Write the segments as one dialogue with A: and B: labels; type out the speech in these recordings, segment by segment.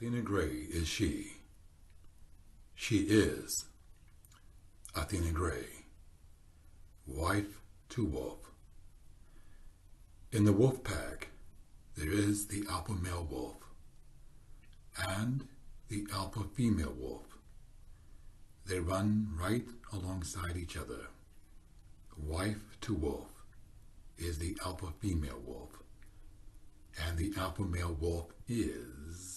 A: Athena Gray is she. She is Athena Gray, wife to Wolf. In the wolf pack, there is the alpha male wolf and the alpha female wolf. They run right alongside each other. Wife to wolf is the alpha female wolf, and the alpha male wolf is...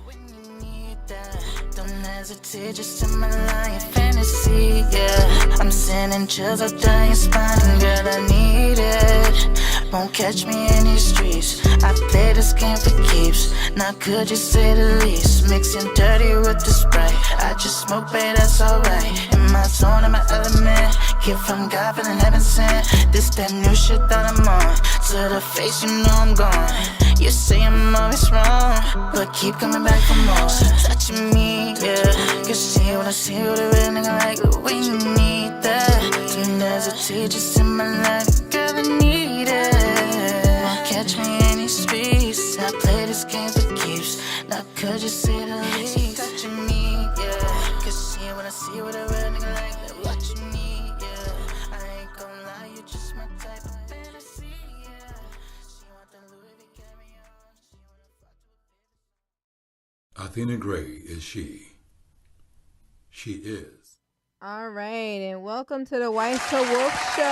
B: When you need that, don't hesitate, just in my line, fantasy, yeah. I'm sending chills up down your spine, and girl, I need it. Won't catch me in these streets. I play this game for keeps. Not could you say the least? Mixing dirty with the Sprite. I just smoke, babe, that's alright. In my zone, in my element. Kid from God, feeling heaven sent. This that new shit that I'm on. To the face, you know I'm gone. You say I'm always wrong, but keep coming back for more. She touching me, yeah. You see what I see, what a real nigga like. The way you need that. Don't hesitate, just in my life, girl, I need it. Won't catch me in these streets. I play this game for keeps. Now could you see the least? She touching me, yeah. Cause see what I see, what a real nigga like. That what you need, yeah. I ain't gon' lie, you just my type of fantasy, yeah. She want the Louis V carry on. She wanna fuck with
A: Athena Gray is she. She is.
C: All right, and welcome to the Wife to Wolf Show.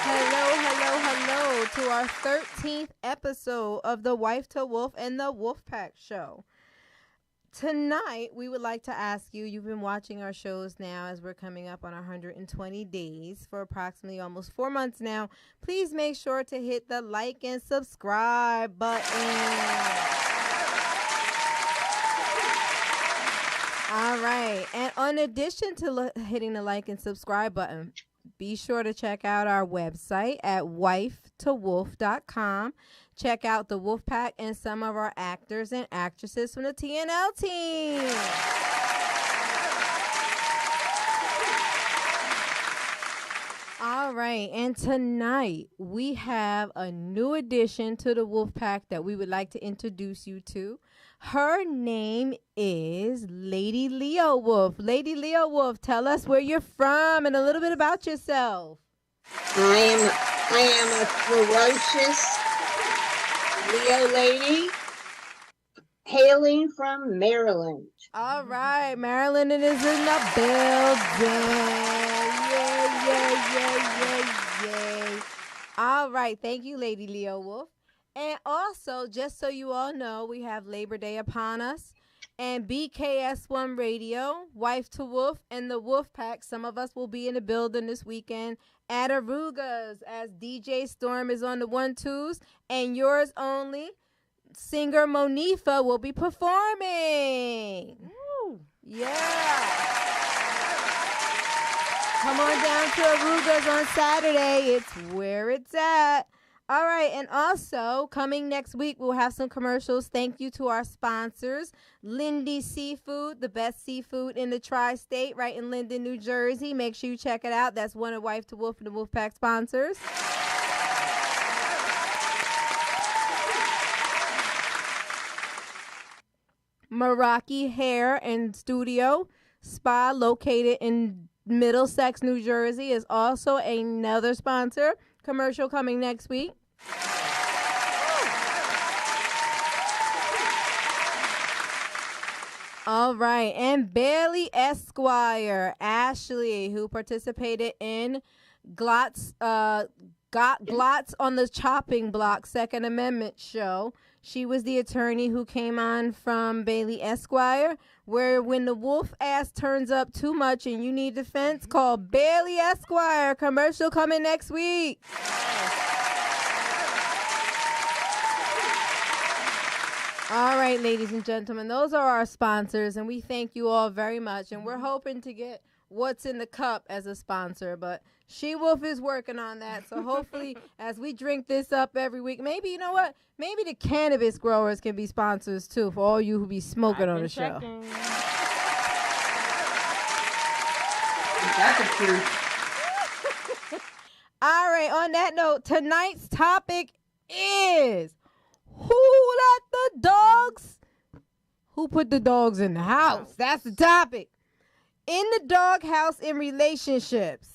C: Hello to our 13th episode of the Wife to Wolf and the Wolf Pack Show. Tonight, we would like to ask you, you've been watching our shows now as we're coming up on 120 days for approximately almost 4 months now. Please make sure to hit the like and subscribe button. All right. And in addition to hitting the like and subscribe button, be sure to check out our website at wifetowolf.com. Check out the Wolf Pack and some of our actors and actresses from the TNL team. All right. And tonight we have a new addition to the Wolf Pack that we would like to introduce you to. Her name is Lady Leo Wolf. Lady Leo Wolf, tell us where you're from and a little bit about yourself.
D: I am a ferocious Leo lady hailing from Maryland.
C: All right, Maryland is in the building. Yay. All right, thank you, Lady Leo Wolf. And also, just so you all know, we have Labor Day upon us. And BKS1 Radio, Wife to Wolf, and the Wolf Pack. Some of us will be in the building this weekend at Arugas as DJ Storm is on the 1-2s. And yours only, singer Monifa, will be performing. Woo. Yeah. Come on down to Arugas on Saturday. It's where it's at. All right, and also coming next week, we'll have some commercials. Thank you to our sponsors, Lindy Seafood, the best seafood in the tri-state, right in Linden, New Jersey. Make sure you check it out. That's one of Wife to Wolf and the Wolf Pack sponsors. Meraki Hair and Studio Spa, located in Middlesex, New Jersey, is also another sponsor. Commercial coming next week. All right. And Bailey Esquire, Ashley, who participated in Glotz on the Chopping Block Second Amendment show. She was the attorney who came on from Bailey Esquire, where when the wolf ass turns up too much and you need defense, call Bailey Esquire. Commercial coming next week. All right, ladies and gentlemen, those are our sponsors, and we thank you all very much. And we're hoping to get What's in the Cup as a sponsor, but She Wolf is working on that. So hopefully, as we drink this up every week, maybe, you know what? Maybe the cannabis growers can be sponsors, too, for all you who be smoking on the show.
D: That's a truth.
C: All right, on that note, tonight's topic is, Who let the dogs? Who put the dogs in the house? That's the topic. In the doghouse in relationships.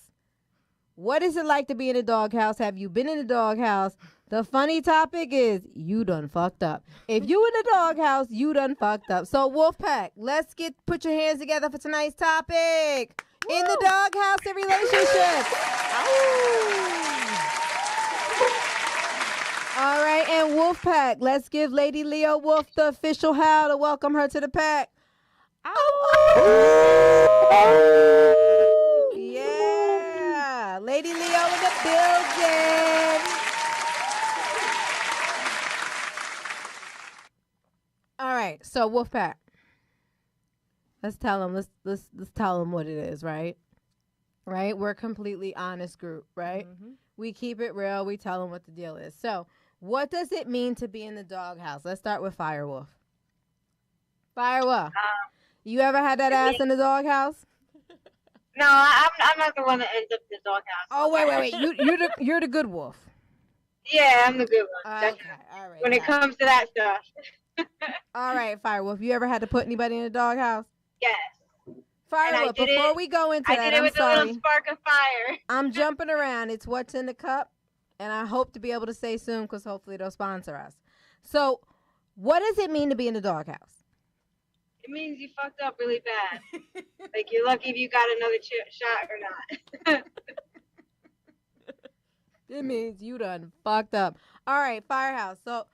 C: What is it like to be in a doghouse? Have you been in a doghouse? The funny topic is you done fucked up. If you in the doghouse, you done fucked up. So Wolfpack, let's put your hands together for tonight's topic. Woo! In the doghouse in relationships. All right, and Wolfpack, let's give Lady Leo Wolf the official howl to welcome her to the pack. Yeah, Lady Leo in the building. All right, so Wolfpack, let's tell them. Let's tell them what it is, right? Right, we're a completely honest group, right? Mm-hmm. We keep it real. We tell them what the deal is. So, what does it mean to be in the doghouse? Let's start with Firewolf. Firewolf, you ever had that ass in the doghouse?
E: No, I'm not the one that ends up in the doghouse.
C: Oh wait! You're the good wolf.
E: Yeah, I'm the good one.
C: Okay, all right.
E: When it comes to that stuff.
C: All right, Firewolf. You ever had to put anybody in a doghouse?
E: Yes.
C: Firewolf. Before we go into that,
E: I did it with a little spark of fire.
C: I'm jumping around. It's what's in the cup, and I hope to be able to say soon because hopefully they'll sponsor us. So, what does it mean to be in the doghouse?
E: It means you fucked up really bad. Like you're lucky if you got another shot or not.
C: It means you done fucked up. All right, Firehouse. So,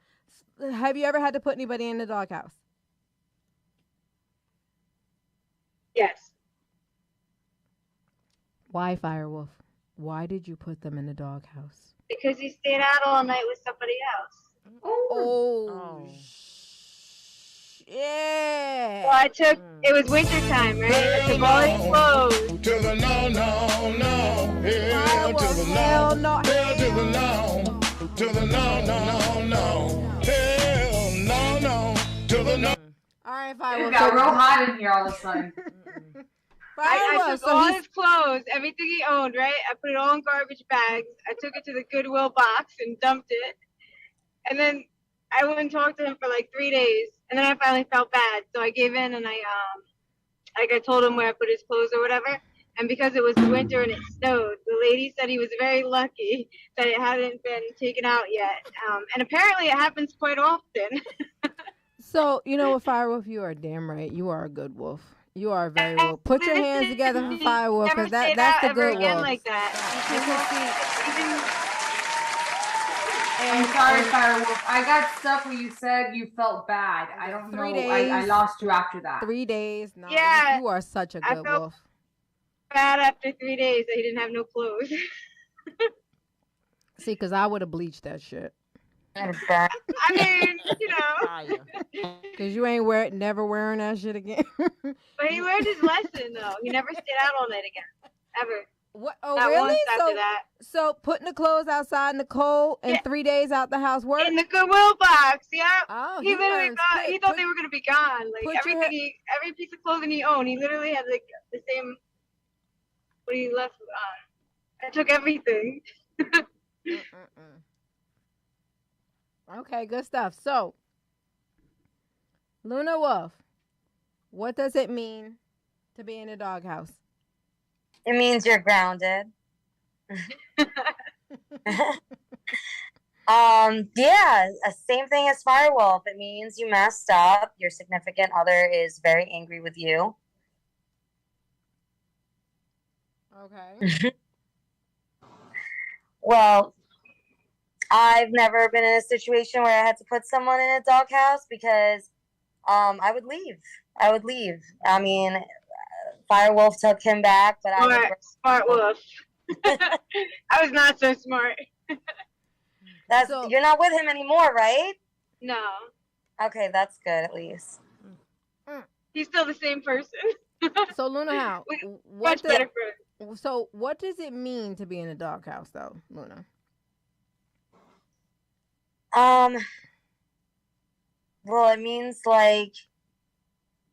C: have you ever had to put anybody in the doghouse?
E: Yes.
C: Why, Firewolf? Why did you put them in the doghouse?
E: Because he stayed out all night with somebody else.
C: Oh. Yeah.
E: Well, it was winter time, right? I took all his clothes.
F: To the no, no, no. Hell to the no.
C: No.
F: Hell to the no. To the no, no, no, no. Hell no, no. To the no.
C: All right, Firewolf.
G: It got real hot in here all of a sudden.
E: I took all his clothes, everything he owned, right? I put it all in garbage bags. I took it to the Goodwill box and dumped it. And then I wouldn't talk to him for like 3 days. And then I finally felt bad. So I gave in and I told him where I put his clothes or whatever. And because it was winter and it snowed, the lady said he was very lucky that it hadn't been taken out yet. And apparently it happens quite often.
C: So, you know what, Firewolf? You are damn right. You are a good wolf. You are very wolf. Put your hands together for Firewolf, because that's the good wolf.
E: Like that.
G: I'm sorry, Firewolf. I got stuff where you said you felt bad. I don't know.
C: 3 days.
G: I lost you after that.
C: 3 days. No,
E: yeah.
C: You are such a good wolf.
E: Bad after 3 days that he didn't have no clothes.
C: See, because I would have bleached that shit.
E: I mean, you know.
C: Because you ain't never wearing that shit again.
E: But he learned his lesson, though. He never stayed out all night again. Ever.
C: What? Oh,
E: Not
C: really?
E: Once after that.
C: So putting the clothes outside in the cold and 3 days out the house work?
E: In the Goodwill box, yeah.
C: Oh,
E: he literally thought they were gonna be gone. Like every piece of clothing he owned, he literally had like the same what he left on. I took everything.
C: Okay, good stuff. So, Luna Wolf, what does it mean to be in a doghouse?
H: It means you're grounded. Yeah, same thing as Firewolf. It means you messed up. Your significant other is very angry with you.
C: Okay.
H: Well, I've never been in a situation where I had to put someone in a doghouse because I would leave. I mean, Firewolf took him back, but
E: Smart wolf. I was not so smart.
H: You're not with him anymore, right?
E: No.
H: Okay, that's good at least.
E: He's still the same person.
C: So Luna, how?
E: Much better friends.
C: So what does it mean to be in a doghouse, though, Luna?
H: Well, it means like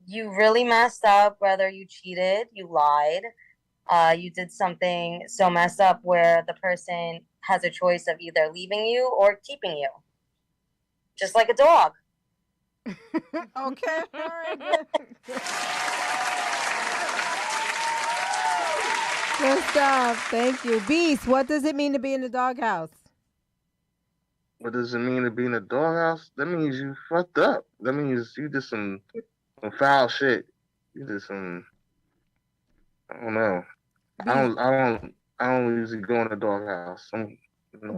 H: you really messed up, whether you cheated, you lied, you did something so messed up where the person has a choice of either leaving you or keeping you. just like a dog.
C: Okay, all right, good. Good stuff. Thank you. Beast, what does it mean to be in the doghouse?
I: What does it mean to be in a doghouse? That means you fucked up. That means you did some foul shit. You did some. I don't know. I don't usually go in the doghouse.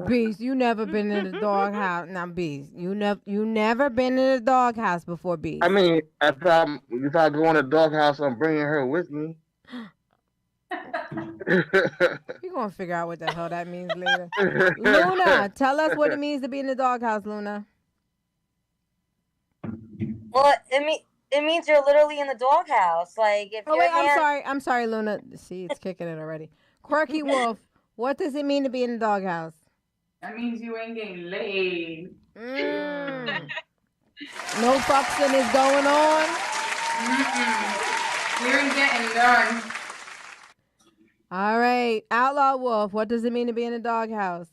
C: Beast, you never been in the doghouse. Now, Beast, you never been in the doghouse before, Beast.
I: I mean, if I go in the doghouse, I'm bringing her with me.
C: You're gonna figure out what the hell that means later. Luna, tell us what it means to be in the doghouse, Luna.
H: Well, it means you're literally in the doghouse. Like if
C: Oh wait, I'm sorry, Luna. See, it's kicking it already. Quirky Wolf, what does it mean to be in the doghouse?
G: That means you ain't getting laid.
C: No fucking is going on.
G: You ain't getting done.
C: All right, Outlaw Wolf, what does it mean to be in a doghouse?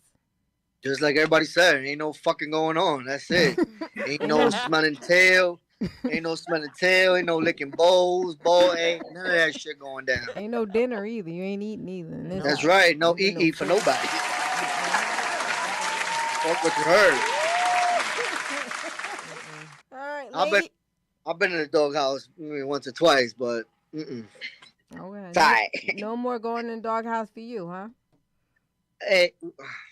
J: Just like everybody said, ain't no fucking going on. That's it. Ain't no smelling tail. Ain't no smelling tail. Ain't no licking bowls. Ain't none of that shit going down.
C: Ain't no dinner either. You ain't eating either.
J: That's right. No eat for nobody. Fuck what you heard.
C: All right,
J: I've been in the doghouse once or twice, but
C: Okay. No more going in the doghouse for you, huh?
J: Hey,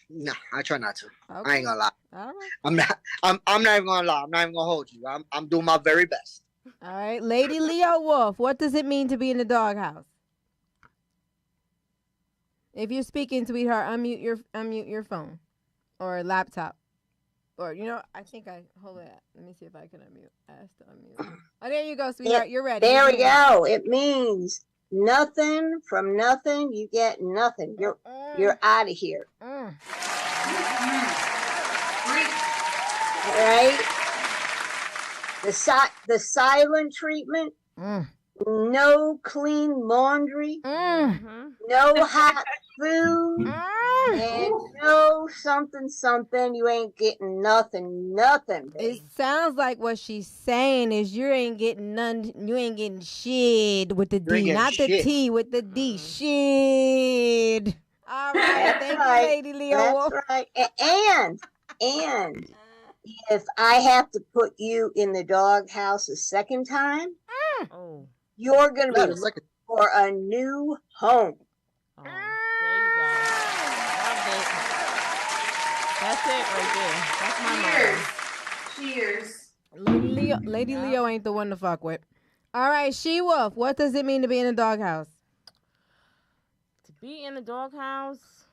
J: no, I try not to.
C: Okay.
J: I ain't gonna lie.
C: All right.
J: I'm not even gonna lie. I'm not even gonna hold you. I'm doing my very best.
C: All right, Lady Leo Wolf, what does it mean to be in the doghouse? If you're speaking, sweetheart, unmute your phone or laptop. Or, I think hold it. Let me see if I can unmute. Ask to unmute. Oh, there you go, sweetheart. You're ready.
D: There we go. It means nothing from nothing. You get nothing. You're out of here. All right. The silent treatment. No clean laundry. No hot food. And no something. You ain't getting nothing. Baby.
C: It sounds like what she's saying is you ain't getting none. You ain't getting shit with the D, not the T, with the D. Shit. All right, thank you, Lady Leo.
D: That's right. And if I have to put you in the doghouse a second time, you're gonna be looking for a new home.
K: That's it right there. That's my mom.
G: Cheers.
C: Lady Leo ain't the one to fuck with. All right, She-Wolf, what does it mean to be in a doghouse?
K: To be in a doghouse,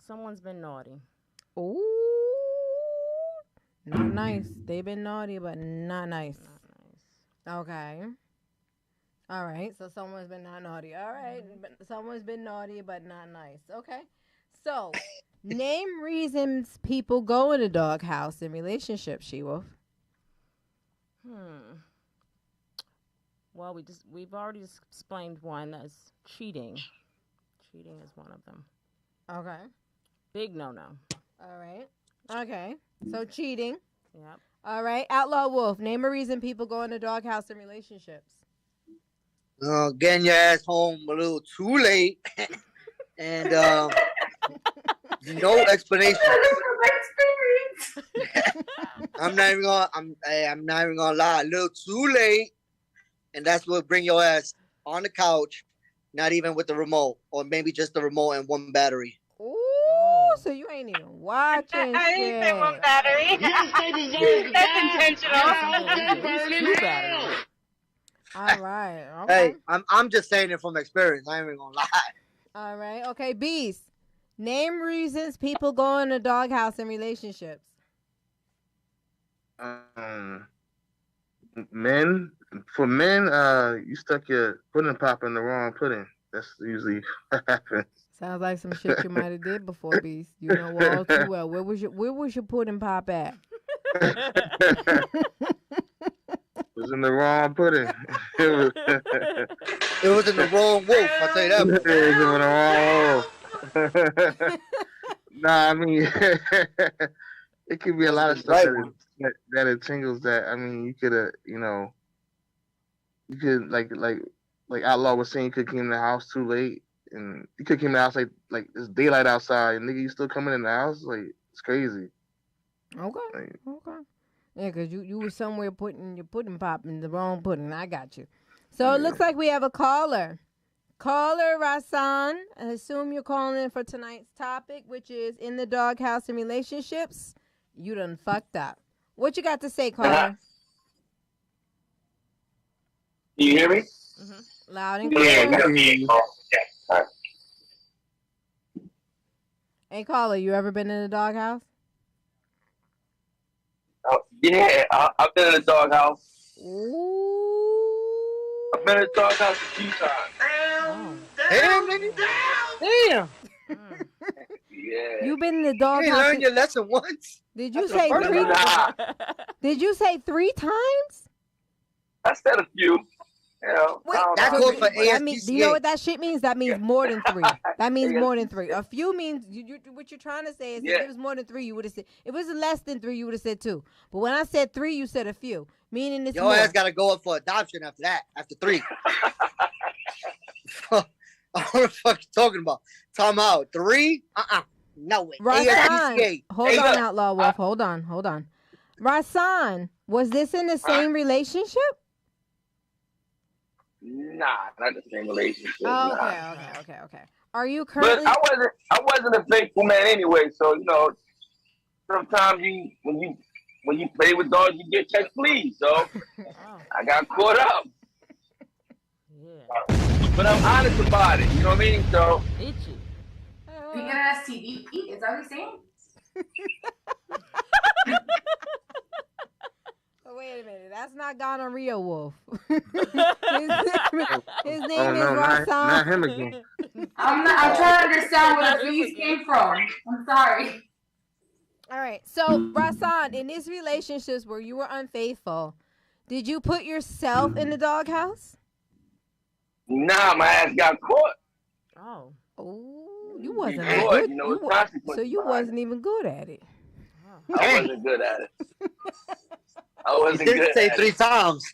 K: someone's been naughty.
C: Ooh. Not nice. They've been naughty, but not nice. Okay. All right, so someone's been not naughty. All right, someone's been naughty, but not nice. Okay. So, name reasons people go in a doghouse in relationships, She-Wolf.
K: Well, we've already explained one. That's cheating. Cheating is one of them.
C: Okay.
K: Big no-no.
C: All right. Okay. So cheating.
K: Yep.
C: All right. Outlaw Wolf, name a reason people go in a doghouse in relationships.
J: Getting your ass home a little too late. And no explanation. I'm not even gonna lie. A little too late, and that's what bring your ass on the couch, not even with the remote, or maybe just the remote and one battery.
C: Ooh, so you ain't even watching.
E: I didn't say one battery. That's intentional.
C: All right. Okay.
J: Hey, I'm just saying it from experience. I ain't even gonna lie.
C: All right. Okay, Beast. Name reasons people go in a doghouse in relationships.
I: Men, you stuck your pudding pop in the wrong pudding. That's usually what happens.
C: Sounds like some shit you might have did before, Beast. You know all too well. Where was your pudding pop at?
I: It was in the wrong pudding.
J: It was in the wrong wolf. I'll tell you that.
I: It was in the wrong wolf. Nah, I mean, it could be a lot of stuff
J: Right.
I: that entangles that. I mean, you could you could like Outlaw was saying, you could came in the house too late, and you could came in the house like it's daylight outside, and nigga, you still coming in the house, like it's crazy.
C: Okay.
I: Like,
C: Okay. Yeah, because you were somewhere putting your pudding pop in the wrong pudding. I got you. So it looks like we have a caller. Caller Rasan, I assume you're calling in for tonight's topic, which is in the doghouse and relationships. You done fucked up. What you got to say, caller?
L: Can you hear me?
C: Mm-hmm. Loud and
L: Yeah,
C: clear.
L: yeah. All right.
C: Hey, caller, you ever been in a doghouse?
L: Yeah, I've been in a doghouse.
C: Ooh.
L: I've been in a doghouse a few times.
J: Damn, nigga. Damn.
L: Yeah.
C: You been in the
J: You
C: doghouse?
J: ain't learned your lesson once.
C: Did you
J: After the
C: say
J: first
C: three?
J: one.
L: Nah,
C: Did you say 3 times?
L: I said a few. You know,
C: Wait,
L: I don't
J: that
L: know.
J: goes for
C: that means, do you know what that shit means? That means more than 3. That means more than 3. A few means what you're trying to say is if it was more than 3, you would have said. If it was less than 3, you would have said 2. But when I said 3, you said a few, meaning it's
J: Your
C: more.
J: ass got to go up for adoption after that, after 3. I don't know what the fuck you talking about. Time out. 3? No way.
C: Rasan, hold on, Outlaw Wolf. Hold on. Rasan, was this in the same relationship?
L: Nah, not the same relationship.
C: Oh,
L: nah.
C: okay. Are you currently?
L: But I wasn't a faithful man anyway. So you know, sometimes when you play with dogs, you get catch fleas. So I got caught up.
K: Yeah.
L: But I'm honest about it. You know what I mean? So
K: Itchy.
G: You get an STD? Is that what he's saying?
C: Oh, wait a minute. That's not gonorrhea Wolf. his name is Rasan.
I: not him again.
G: I'm trying to understand where the bees came from. I'm sorry.
C: All right. So, Rasan, in these relationships where you were unfaithful, did you put yourself in the doghouse?
L: nah, my ass got caught.
K: Oh.
C: Oh, you wasn't
L: Caught,
C: good.
L: you know, it's
C: So
L: consequences
C: you
L: behind
C: wasn't even good at it.
L: I wasn't good at it. I
J: You
L: wasn't
J: did
L: good
J: say
L: at
J: 3
L: it.
J: times.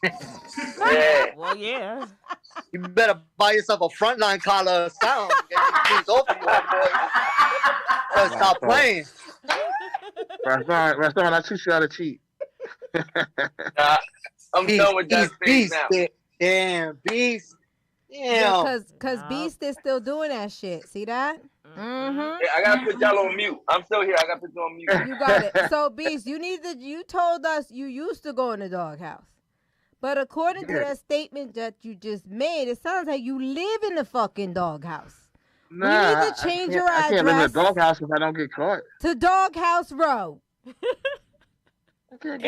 L: Yeah.
K: Well, yeah.
J: You better buy yourself a frontline collar or sound. Get these things off you, boy. Stop playing.
I: Restaurant, I teach you how to cheat.
L: Nah, I'm
J: Beast,
L: done with that phase now.
J: Damn, beast.
C: Yeah,
J: Damn.
C: cause Beast is still doing that shit. See that? Mm-hmm.
L: Yeah, I gotta put y'all on mute. I'm still here. I gotta put you on mute.
C: You got it. So, Beast, you told us you used to go in the doghouse. But according to that statement that you just made, it sounds like you live in the fucking doghouse.
I: Nah,
C: we need to change your
I: I can't live in a
C: address
I: doghouse if I don't get caught.
C: to Doghouse Row.
I: I can't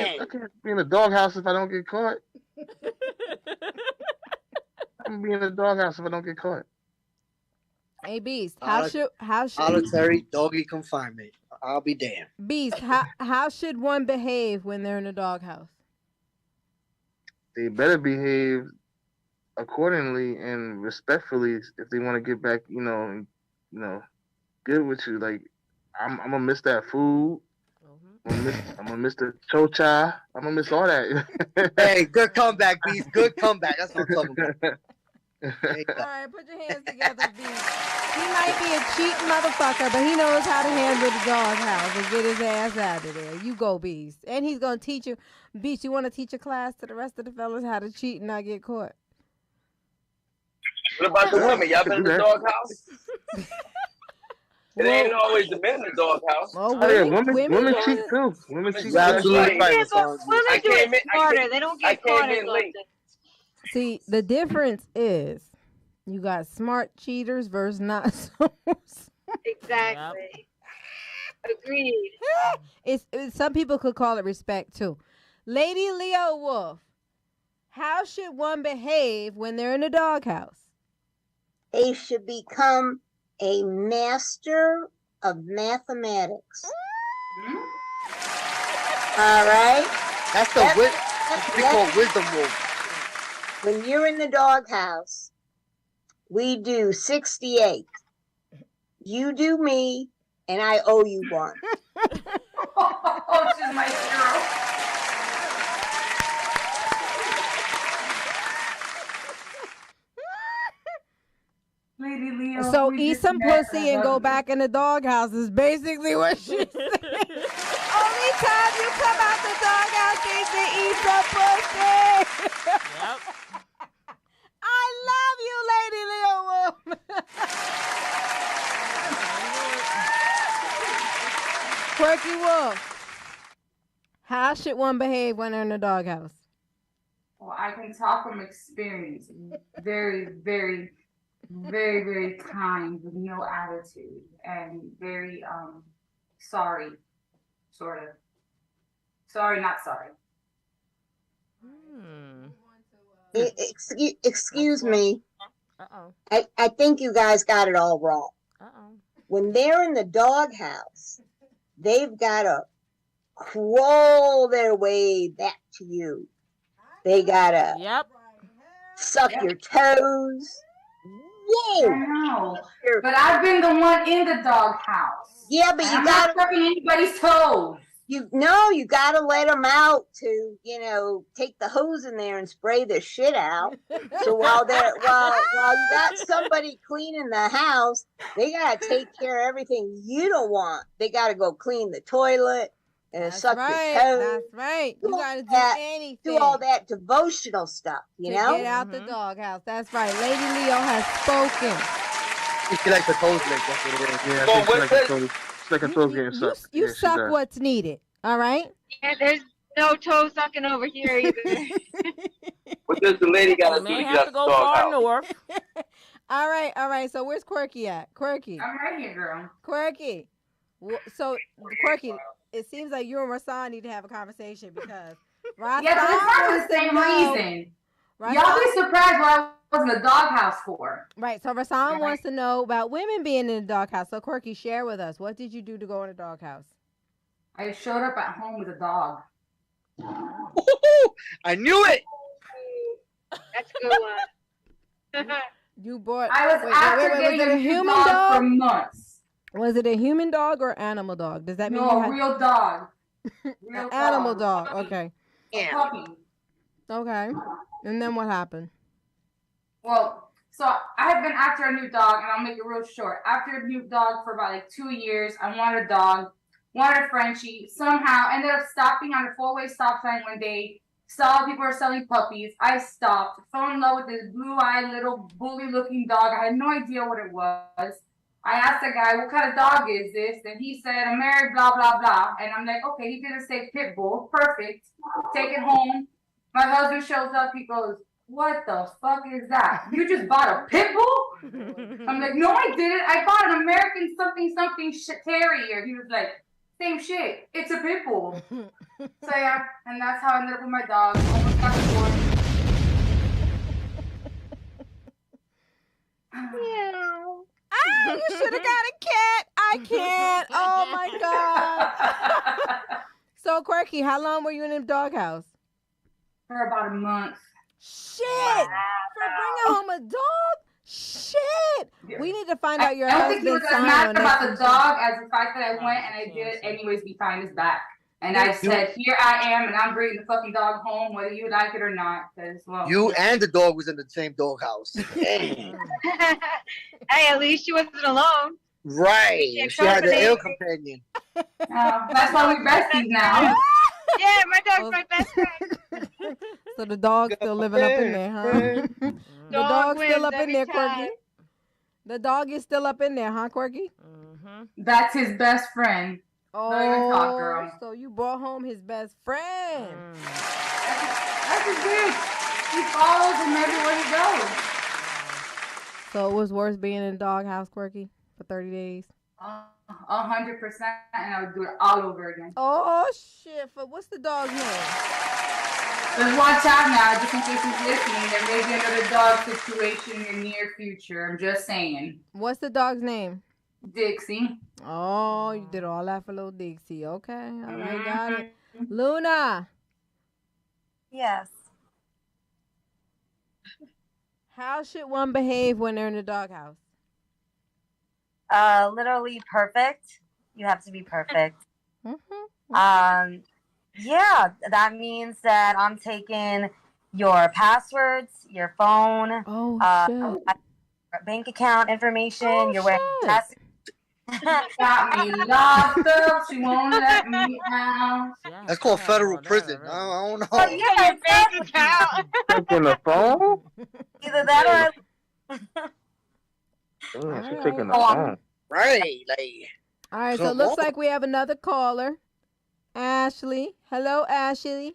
I: be in a doghouse if I don't get caught. I'm be in a doghouse if I don't get caught.
C: Hey, Beast, how should
J: Solitary doggy confinement. I'll be damned.
C: Beast, how should one behave when they're in a doghouse?
I: They better behave accordingly and respectfully if they want to get back, good with you. Like I'm gonna miss that food. I'm gonna miss the chocha. I'm gonna miss all that.
J: Hey, good comeback, Beast. Good comeback. That's what I'm talking about.
C: All right, put your hands together, Beast. He might be a cheating motherfucker, but he knows how to handle the doghouse and get his ass out of there. You go, Beast. And he's going to teach you. Beast, you want to teach a class to the rest of the fellas how to cheat and not get caught?
L: What about the women? Y'all been in the doghouse? It ain't always the men in the doghouse.
I: Women cheat too. Women cheat.
J: Absolutely right.
E: Yeah, but women do it smarter. They don't get caught as often.
C: See, the difference is you got smart cheaters versus not so
E: Exactly. Agreed.
C: It's some people could call it respect too. Lady Leo Wolf, how should one behave when they're in a doghouse?
D: They should become a master of mathematics. All right?
J: That's we call wisdom wolf.
D: When you're in the doghouse, we do 68. You do me, and I owe you one.
G: That's my hero. Lady Leo.
C: So eat some pussy and go back in the doghouse is basically what she said. Only time you come out the doghouse is to eat some pussy.
K: Yep.
C: I love you, Lady Leo Wolf. Quirky Wolf. How should one behave when they're in the doghouse?
G: Well, I can talk from experience. Very, very, very, very kind with no attitude and very sorry, sort of. Sorry, not sorry.
D: Excuse me.
K: Uh-oh.
D: I think you guys got it all wrong.
K: Uh-oh.
D: When they're in the doghouse, they've got to crawl their way back to you. They got to suck your toes. Whoa!
G: I know. But I've been the one in the doghouse.
D: Yeah, but you got
G: not sucking anybody's toes.
D: You got to let them out to, take the hose in there and spray the shit out. So while you got somebody cleaning the house, they got to take care of everything you don't want. They got to go clean the toilet and suck your toes.
C: That's right. You got to do anything.
D: Do all that devotional stuff, you know?
C: Get out the doghouse. That's right. Lady Leo has spoken.
J: She likes the toes lick. That's what it is.
I: Yeah, I think she likes the toes. It's like a toes getting sucked.
C: You
I: Yeah, she
C: suck
I: does.
C: what's needed. All right?
E: Yeah, there's no toe sucking over here either.
L: What does the lady got to do
K: May
L: to
K: have
L: get
K: to
L: the
K: go
L: dog
K: far
L: out?
K: north.
C: All right. So where's Quirky at? Quirky.
G: I'm right here, girl.
C: Quirky. So, Quirky, it seems like you and Rasan need to have a conversation because Rasan
G: Yeah, but it's not for
C: wants
G: the same
C: to know-
G: reason.
C: Rasan-
G: Y'all be surprised what I was in the doghouse for.
C: Right. So Rasan wants to know about women being in the doghouse. So Quirky, share with us. What did you do to go in the doghouse?
G: I showed up at home with a dog.
J: I knew it.
E: That's a good one.
C: You bought.
G: I was after getting
C: was it
G: a
C: a
G: new
C: human
G: dog
C: dog?
G: for months.
C: Was it a human dog or animal dog? Does that mean
G: No,
C: you
G: a
C: had
G: real dog. Real
C: animal dog? Okay.
G: A puppy.
C: Okay. And then what happened?
G: Well, so I have been after a new dog, and I'll make it real short. After a new dog for about 2 years, I wanted a dog, wanted a Frenchie. Somehow ended up stopping on a 4-way stop sign one day. Saw people were selling puppies. I stopped, fell in love with this blue-eyed little bully-looking dog. I had no idea what it was. I asked the guy, what kind of dog is this? And he said, a Mary blah, blah, blah. And I'm like, okay, he didn't say pit bull. Perfect. Take it home. My husband shows up. He goes, what the fuck is that? You just bought a pit bull? I'm like, no, I didn't. I bought an American something terrier. He was like, same shit. It's a pit bull. So yeah, and that's how I ended up with my dog. Almost got divorced.
E: Meow.
C: Ah, you should have got a cat. I can't. Oh my god. So Quirky, how long were you in the doghouse?
G: For about a month.
C: Shit! For bringing home a dog? Shit! We need to find out your
G: I don't think he was
C: husband's
G: as
C: sign
G: mad
C: on
G: about
C: this.
G: the dog as the fact that I went and I did it anyways behind his back. And I said, here I am, and I'm bringing the fucking dog home, whether you like it or not. Because, well,
J: You and the dog was in the same doghouse. Hey.
E: Hey, at least she wasn't alone.
J: Right.
E: can't
J: She had
E: company.
J: the ill companion.
G: that's why we besties now.
E: Yeah, my dog's my best friend.
C: So the dog's still living up in there, huh? The dog's still
E: wins
C: up in
E: every
C: there,
E: time.
C: Quirky. The dog is still up in there, huh, Quirky?
G: That's his best friend.
C: Oh,
G: Don't even talk, girl.
C: so you brought home his best friend.
G: That's his bitch. He follows him everywhere he goes.
C: So it was worse being in the doghouse, Quirky, for 30 days.
G: 100%, and I would do it all over again.
C: Oh shit! What's the dog's name?
G: Just watch out now, just in case he's listening. There may be another dog situation in the near future. I'm just saying.
C: What's the dog's name?
G: Dixie.
C: Oh, you did all that for little Dixie. Okay, all right, got it. Luna,
H: Yes.
C: how should one behave when they're in the doghouse?
H: Literally perfect. You have to be perfect.
C: Mm-hmm.
H: Yeah, that means that I'm taking your passwords, your phone, bank account information. You're wearing tattoos.
G: Got me locked up. She won't let me out.
J: That's called federal prison. I don't know.
H: Oh, yeah,
E: bank account.
I: Taking the phone?
H: Either that or
I: She's taking the
H: Oh,
I: phone.
J: Right, like.
C: All right, so it looks like we have another caller. Ashley. Hello, Ashley.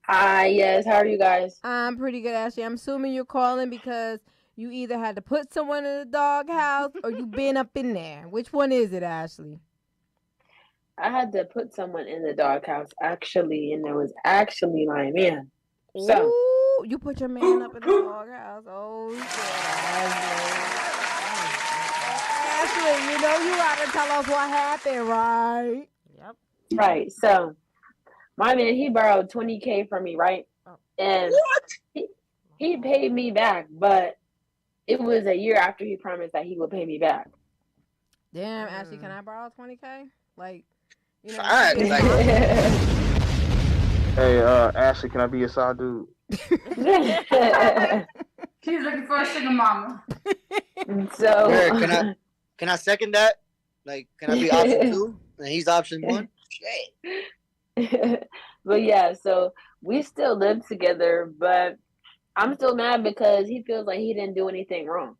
M: Hi, yes. How are you guys?
C: I'm pretty good, Ashley. I'm assuming you're calling because you either had to put someone in the doghouse or you've been up in there. Which one is it, Ashley?
M: I had to put someone in the doghouse, actually, and it was actually my man. So,
C: Ooh, you put your man up in the doghouse. Oh, shit, Ashley, you know you gotta tell us what happened, right?
K: Yep.
M: right. So, my man, he borrowed $20K from me, right? And he paid me back, but it was a year after he promised that he would pay me back.
C: Damn, Ashley, can I borrow $20K? Like, you know.
I: Hey, Ashley, can I be your side dude?
G: She's looking for a sugar mama.
M: So
J: Yeah, can I second that? Like, can I be option 2 and he's option 1? Shit.
M: But yeah, so we still live together, but I'm still mad because he feels like he didn't do anything wrong.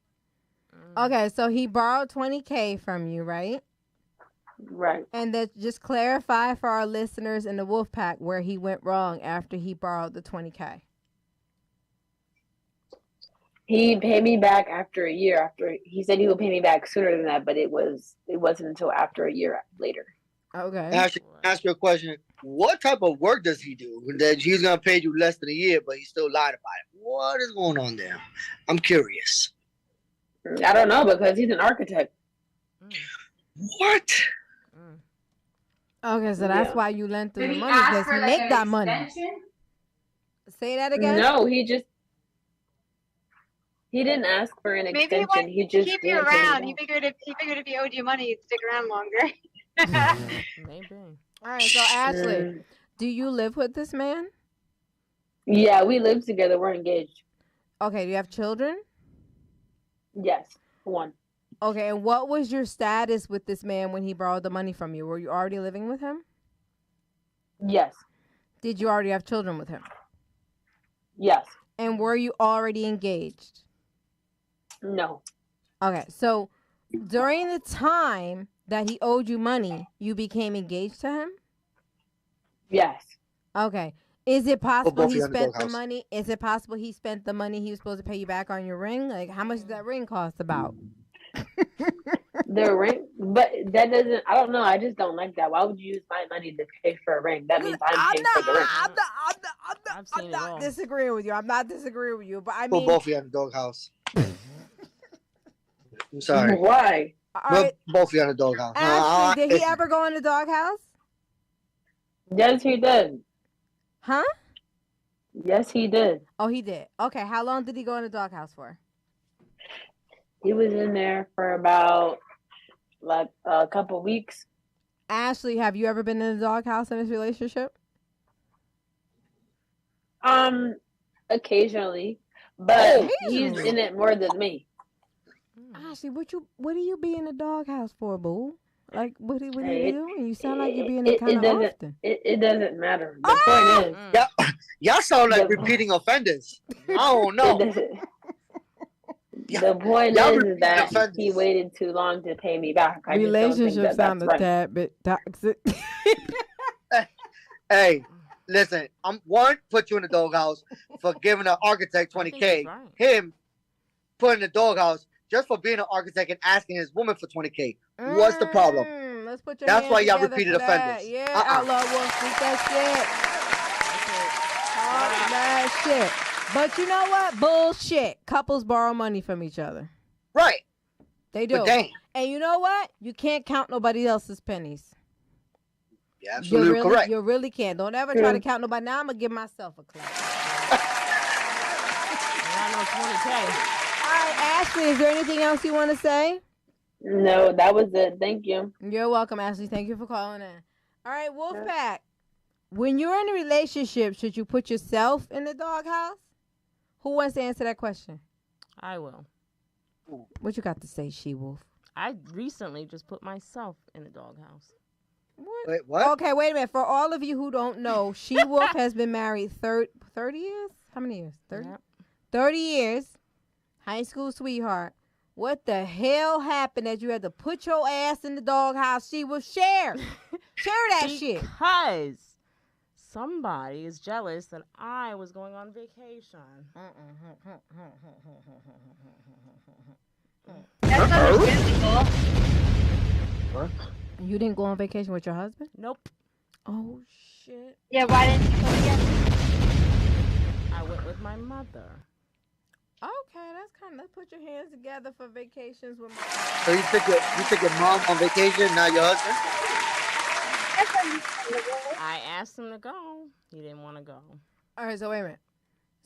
C: Okay, so he borrowed $20K from you, right?
M: Right.
C: And then just clarify for our listeners in the Wolf Pack where he went wrong after he borrowed the $20K.
M: He paid me back after a year. After he said he would pay me back sooner than that, but it wasn't until after a year later.
C: Okay.
J: Ashley, can I ask you a question? What type of work does he do that he's gonna pay you less than a year, but he still lied about it? What is going on there? I'm curious.
M: I don't know because he's an architect.
J: What?
C: Okay, so that's why you lent him
G: Did
C: the
G: he
C: money
G: ask
C: because
G: for
C: he
G: like
C: make
G: an
C: that money.
G: extension?
C: Say that again.
M: No, he didn't ask for an
E: Maybe
M: extension. He just
E: keep you
M: didn't pay me
E: around.
M: back.
E: He figured if he owed you money, he'd stick around longer.
K: Maybe.
C: All right, so Ashley, do you live with this man?
M: Yeah, we live together. We're engaged.
C: Okay, do you have children?
M: Yes, one.
C: Okay, and what was your status with this man when he borrowed the money from you? Were you already living with him?
M: Yes.
C: Did you already have children with him?
M: Yes.
C: And were you already engaged?
M: No.
C: Okay, so during the time that he owed you money, you became engaged to him?
M: Yes.
C: Okay. Is it possible
J: both
C: he
J: you in the
C: spent the
J: doghouse.
C: money? Is it possible he spent the money he was supposed to pay you back on your ring? Like, how much did that ring cost about?
M: The ring, but that doesn't. I don't know. I just don't like that. Why would you use my money to pay for a ring? That means I'm paying for the ring.
C: I'm not disagreeing with you. I'm not disagreeing with you, but I
J: Put
C: mean,
J: both of you in the doghouse. I'm sorry.
M: Why?
C: all right,
J: Both of you in the doghouse.
C: Ashley, did he ever go in the doghouse?
M: Yes, he did.
C: Huh?
M: Yes, he did.
C: Oh, he did. Okay, how long did he go in the doghouse for?
M: He was in there for about like a couple weeks.
C: Ashley, have you ever been in the doghouse in this relationship?
M: Occasionally, but he's
C: Occasionally?
M: in it more than me.
C: Ashley, what do you be in the doghouse for, boo? Like, what do you
M: Hey,
C: doing? You sound like you be in there
M: It
C: kind of
M: doesn't.
C: often.
M: It doesn't matter. The point is,
J: Y'all sound like
M: The-
J: repeating offenders. I don't know.
M: the point
J: y'all
M: is
J: repeating
M: that
J: offenders.
M: he waited too long to pay me back. I just don't think
C: Relationship
M: that
C: sound a
M: that's right.
C: tad bit toxic.
J: Hey, listen, I'm one, put you in the doghouse for giving an architect 20K. Him put in the doghouse just for being an architect and asking his woman for 20K. What's the problem?
C: Let's put your
J: That's
C: hands
J: why y'all
C: together
J: repeated
C: for that.
J: offenders.
C: Yeah,
J: Uh-uh.
C: Outlaw Wolf, speak that shit. Talk that shit. But you know what? Bullshit. Couples borrow money from each other.
J: Right.
C: They do.
J: But dang.
C: And you know what? You can't count nobody else's pennies.
J: You're absolutely correct.
C: You really can't. Don't ever try to count nobody. Now I'm going to give myself a clap.
K: Not no 20K.
C: All right, Ashley, is there anything else you want to say?
M: No, that was it. Thank you.
C: You're welcome, Ashley. Thank you for calling in. All right, Wolfpack. When you're in a relationship, should you put yourself in the doghouse? Who wants to answer that question?
K: I will.
C: What you got to say, She-Wolf?
K: I recently just put myself in the doghouse.
C: What?
J: Wait, what?
C: Okay, wait a minute. For all of you who don't know, She-Wolf has been married 30 years? How many years? 30?
K: Yep.
C: 30 years. High school sweetheart. What the hell happened that you had to put your ass in the doghouse? She-Wolf, share. Share that shit.
K: Because somebody is jealous that I was going on vacation.
E: That's understandable.
I: What?
C: You didn't go on vacation with your husband?
K: Nope.
C: Oh, shit.
E: Yeah, why didn't you go together?
K: I went with my mother.
C: Okay, that's kind of, let's put your hands together for vacations with my
J: So you took your mom on vacation, not your husband?
E: That's understandable.
K: I asked him to go. He didn't want to go.
C: All right, so wait a minute.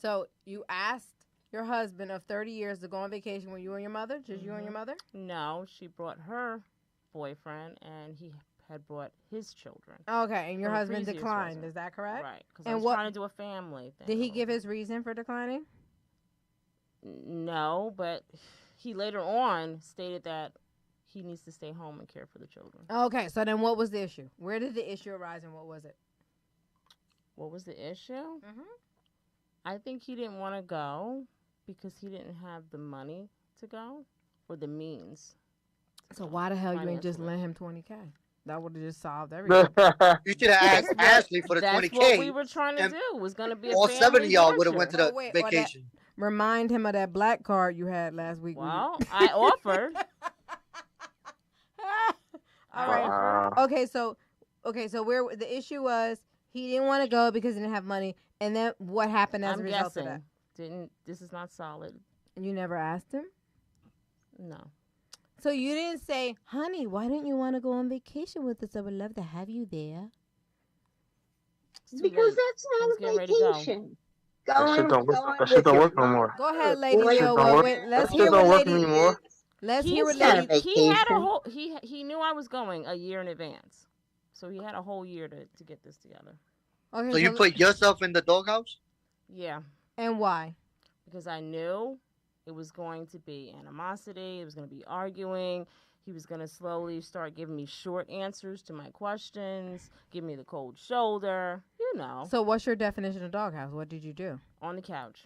C: So you asked your husband of 30 years to go on vacation with you and your mother? Just you and your mother?
K: No, she brought her boyfriend, and he had brought his children.
C: Okay, and your
K: From a
C: husband
K: previous
C: declined.
K: resident.
C: Is that correct?
K: Right, because
C: And
K: I was
C: what-
K: trying to do a family thing.
C: Did he give his reason for declining?
K: No, but he later on stated that he needs to stay home and care for the children.
C: Okay, so then what was the issue? Where did the issue arise and what was it?
K: What was the issue?
C: Mm-hmm.
K: I think he didn't want to go because he didn't have the money to go or the means.
C: So why the hell you ain't just
K: Financially.
C: lent him 20K? That would have just solved everything.
J: You should have asked Ashley for the
K: That's
J: 20K.
K: what we were trying to
J: and
K: do. Was going to be a
J: all
K: family
J: 7 of y'all would have
K: venture.
J: went to the
C: Oh, wait, or that-
J: vacation.
C: Remind him of that black card you had last week.
K: Well, I offered.
C: All right. Okay, so where the issue was he didn't want to go because he didn't have money, and then what happened as
K: I'm
C: a result
K: guessing.
C: of that?
K: This is not solid.
C: You never asked him?
K: No.
C: So you didn't say, honey, why don't you want to go on vacation with us? I would love to have you there.
D: Because that's
K: I was
D: not
K: getting
D: a
K: ready to go.
D: vacation.
I: That shit don't work.
D: Going
I: That shit
D: with
I: don't
D: your
I: work no more.
C: Go ahead, Lady
I: That shit
C: Leo.
I: don't work.
C: Let's
I: That
C: hear
I: shit
C: what
I: don't work
C: Lady.
I: anymore.
C: Let's
K: He
C: hear what
K: said
C: Lady.
K: he had a
D: vacation.
K: whole he knew I was going a year in advance. So he had a whole year to get this together.
C: Okay,
J: So you put yourself in the doghouse?
K: Yeah.
C: And why?
K: Because I knew it was going to be animosity, it was going to be arguing. He was going to slowly start giving me short answers to my questions, give me the cold shoulder, you know.
C: So what's your definition of doghouse? What did you do?
K: On the couch.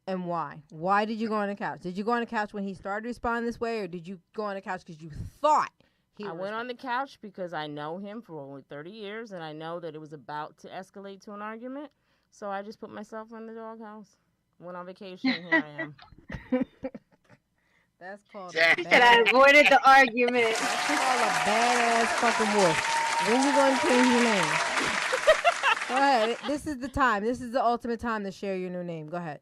C: And why? Why did you go on the couch? Did you go on the couch when he started responding this way, or did you go on the couch because you thought he
K: I
C: was?
K: went on the couch because I know him for only 30 years, and I know that it was about to escalate to an argument. So I just put myself in the doghouse. Went on vacation, and here I am.
C: That's called
E: She said I avoided the argument.
C: That's called a badass fucking wolf. When you gonna change your name? Go ahead. This is the time. This is the ultimate time to share your new name. Go ahead.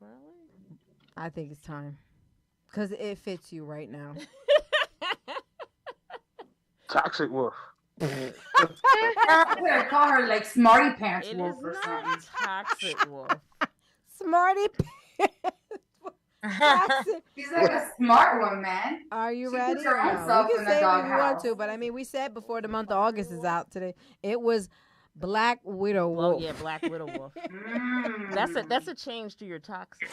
K: Really?
C: I think it's time. Because it fits you right now.
I: Toxic wolf.
G: I'm gonna call her like Smarty Pants
K: It
G: Wolf
K: is
G: or
K: not
G: something.
K: toxic wolf.
C: Smarty pants.
G: She's like a smart one, man.
C: Are you
G: She
C: ready?
G: puts her
C: or
G: own
C: no?
G: self
C: We
G: in
C: can
G: the
C: say it if we want
G: doghouse.
C: to, but I mean, we said before the month of August is out today, it was Black Widow Wolf.
K: Oh yeah, Black Widow wolf.
G: Mm.
K: That's a change to your toxic.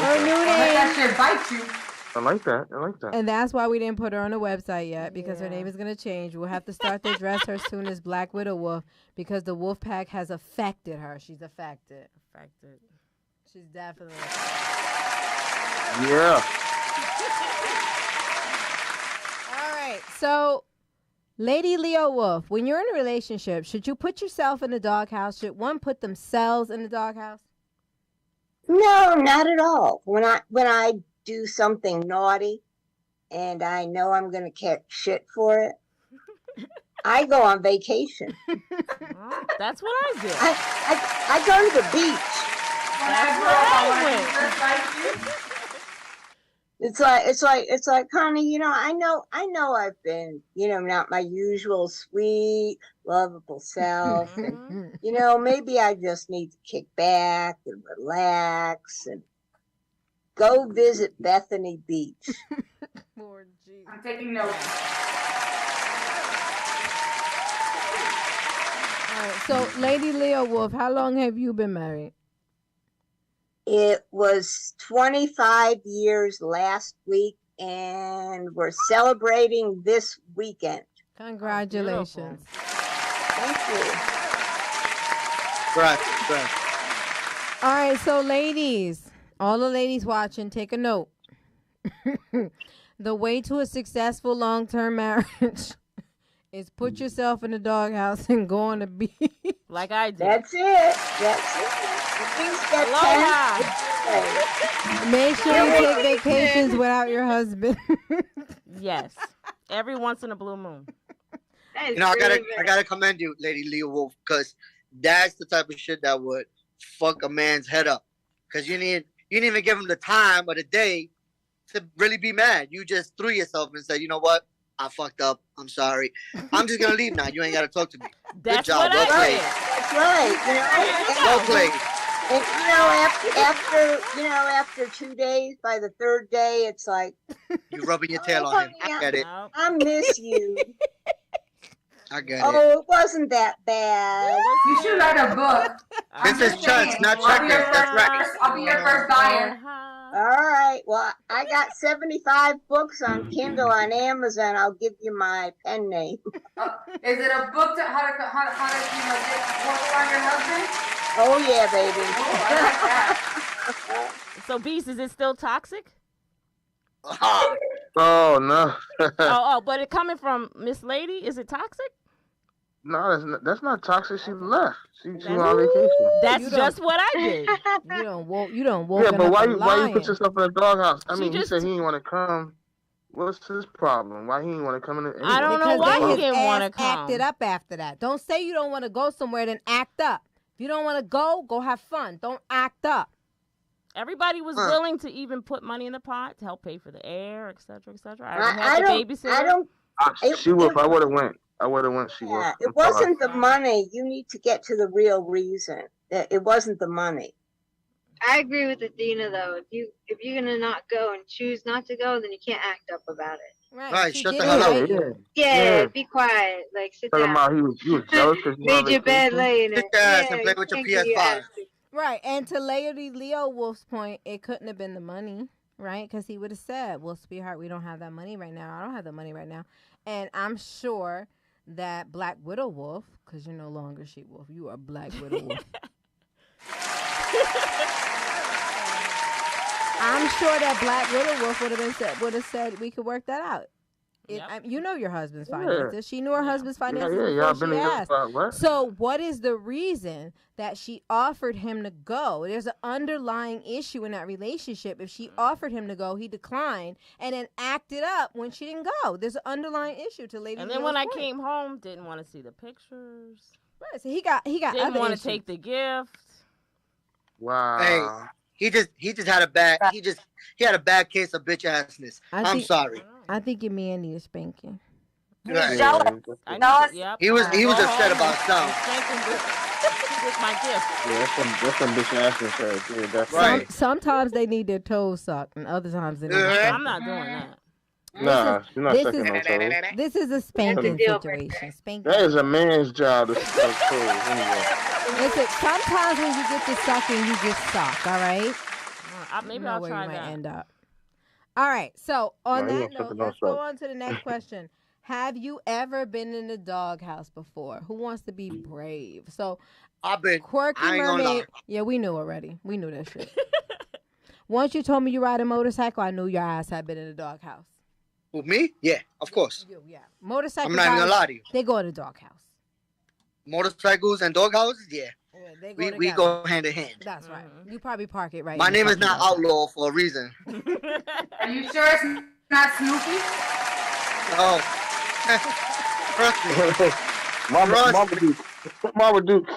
C: Her new
G: But that
C: name.
G: should bite you.
I: I like that. I like that.
C: And that's why we didn't put her on the website yet, because her
K: Yeah.
C: name is going to change. We'll have to start to address her soon as Black Widow Wolf, because the wolf pack has affected her. She's affected.
K: Affected.
C: She's definitely
I: Yeah.
C: All right. So, Lady Leo Wolf, when you're in a relationship, should you put yourself in the doghouse? Should one put themselves in the doghouse?
D: No, not at all. When I do something naughty and I know I'm going to catch shit for it, I go on vacation.
K: Well, that's what I did.
D: I go to the beach.
K: That's where I went.
D: It's like, honey, I know I've been, not my usual sweet, lovable self. And, maybe I just need to kick back and relax and go visit Bethany Beach.
C: Lord Jesus.
G: I'm taking notes.
C: All right. So, Lady Leo Wolf, how long have you been married?
D: It was 25 years last week, and we're celebrating this weekend.
C: Congratulations.
D: Thank you.
J: Right.
C: All right. So, ladies, all the ladies watching, take a note. The way to a successful long-term marriage is put yourself in the doghouse and go on the beach.
K: Like I did.
D: That's it. At least get 10.
C: Make sure you take vacations without your husband.
K: Yes. Every once in a blue moon.
J: You know, I gotta commend you, Lady Leo Wolf, because that's the type of shit that would fuck a man's head up. Because you didn't even give him the time of the day to really be mad. You just threw yourself and said, you know what? I fucked up. I'm sorry. I'm just gonna leave now. You ain't gotta talk to me.
K: That's
J: Good job.
K: what
J: Well
K: I
J: played.
K: did.
D: That's right.
J: Well played.
D: And after 2 days, by the third day, it's like
J: You rubbing your tail on him. I get it.
D: I miss you.
J: I get it.
D: Oh, it wasn't that bad.
G: You should write a book.
J: This is chess, not checkers. That's right.
G: I'll be your first buyer.
D: All right. Well, I got 75 books on Kindle on Amazon. I'll give you my pen name.
G: Is it a book to how to get work around your husband?
D: Oh yeah, baby.
G: Oh, I like that.
K: So, Beast, is it still toxic?
I: Oh no.
K: But it coming from Miss Lady, is it toxic?
I: No, that's not toxic. She left. She went on vacation.
K: That's just what I did.
C: You don't woke
I: Yeah, but why
C: lying.
I: you put yourself in a doghouse? I
K: She
I: mean,
K: just-
I: he said he didn't want to come. What's his problem? Why he didn't want to come in? Anyway?
K: I don't know
C: Because
K: why
C: then
K: he
C: his
K: didn't want to
C: ass
K: come.
C: acted up after that. Don't say you don't want to go somewhere, then act up. If you don't want to go have fun. Don't act up.
K: Everybody was willing to even put money in the pot to help pay for the air, et cetera, et cetera.
D: I don't.
I: She would. I would have went. I would have went. She would.
D: Yeah, it wasn't the money. You need to get to the real reason. It wasn't the money.
E: I agree with Athena though. If you're gonna not go and choose not to go, then you can't act up about it.
J: Right, shut the hell up.
E: Yeah, be quiet. Like sit
I: Tell him
E: down.
I: how he was jealous because you
E: Made your bed laying
J: Sit your ass and play with your PS5.
C: Right, and to Lady Leo Wolf's point, it couldn't have been the money, right? Because he would have said, well, sweetheart, we don't have that money right now. I don't have the money right now. And I'm sure that Black Widow Wolf, because you're no longer She Wolf, you are Black Widow Wolf. I'm sure that Black Widow Wolf would have said we could work that out. You know your husband's finances. She knew her husband's finances before she asked. So what is the reason that she offered him to go? There's an underlying issue in that relationship. If she offered him to go, he declined and then acted up when she didn't go. There's an underlying issue to Lady.
K: And then when I came home, didn't want to see the pictures.
C: Right, so he got
K: didn't
C: other
K: want
C: issues.
K: to take the gift.
I: Wow.
J: Hey, he just had a bad he had a bad case of bitch assness. I'm sorry.
C: I think your man needs a spanking.
J: Right.
K: Yep.
J: He was upset about something.
K: With my gift.
I: Yeah, that's some bitch ass right there. That's right.
C: Sometimes they need their toes sucked, and other times they don't.
K: I'm not doing that.
I: Nah, you're not sucking no toes.
C: This is a spanking situation. Spanking.
I: That is a man's job to suck toes anyway.
C: Listen, sometimes when you get to sucking, you just suck. All right.
K: Maybe
C: know
K: I'll
C: where
K: try
C: you might
K: that.
C: end up. All right. So on
I: No, you
C: that
I: don't suck
C: note,
I: it, don't
C: let's go
I: suck.
C: on to the next question. Have you ever been in a doghouse before? Who wants to be brave? So
J: I've been.
C: Quirky
J: I ain't gonna lie.
C: Mermaid. Yeah, we knew already. We knew that shit. Once you told me you ride a motorcycle, I knew your ass had been in a doghouse.
J: With me? Yeah, of course.
C: Yeah. Motorcycle
J: I'm not even gonna
C: guys,
J: lie to you.
C: They go in a doghouse.
J: Motorcycles and dog houses? Yeah.
C: They
J: We
C: together.
J: go hand in hand.
C: That's right. You probably park it right.
J: My
C: in the
J: name is
C: fucking
J: not
C: doghouse.
J: Outlaw for a reason.
G: Are you sure it's not Snoopy?
J: No. Trust me.
I: Mama Duke.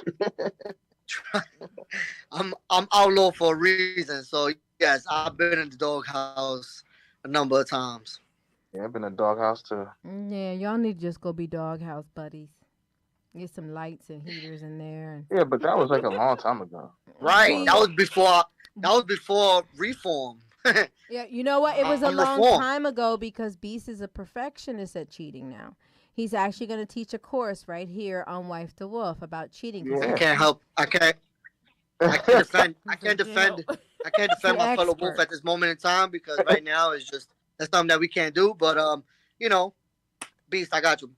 J: I'm outlaw for a reason. So yes, I've been in the doghouse a number of times.
I: Yeah, I've been in a doghouse too.
C: Yeah, y'all need to just go be doghouse buddies. Get some lights and heaters in there. And...
I: Yeah, but that was like a long time ago.
J: Right. That was before reform.
C: Yeah, you know what? It was a long
J: Reform.
C: time ago because Beast is a perfectionist at cheating now. He's actually going to teach a course right here on Wife to Wolf about cheating.
J: I can't help. I can't defend. I can't defend my fellow wolf at this moment in time because right now it's just that's something that we can't do. But you know, Beast, I got you.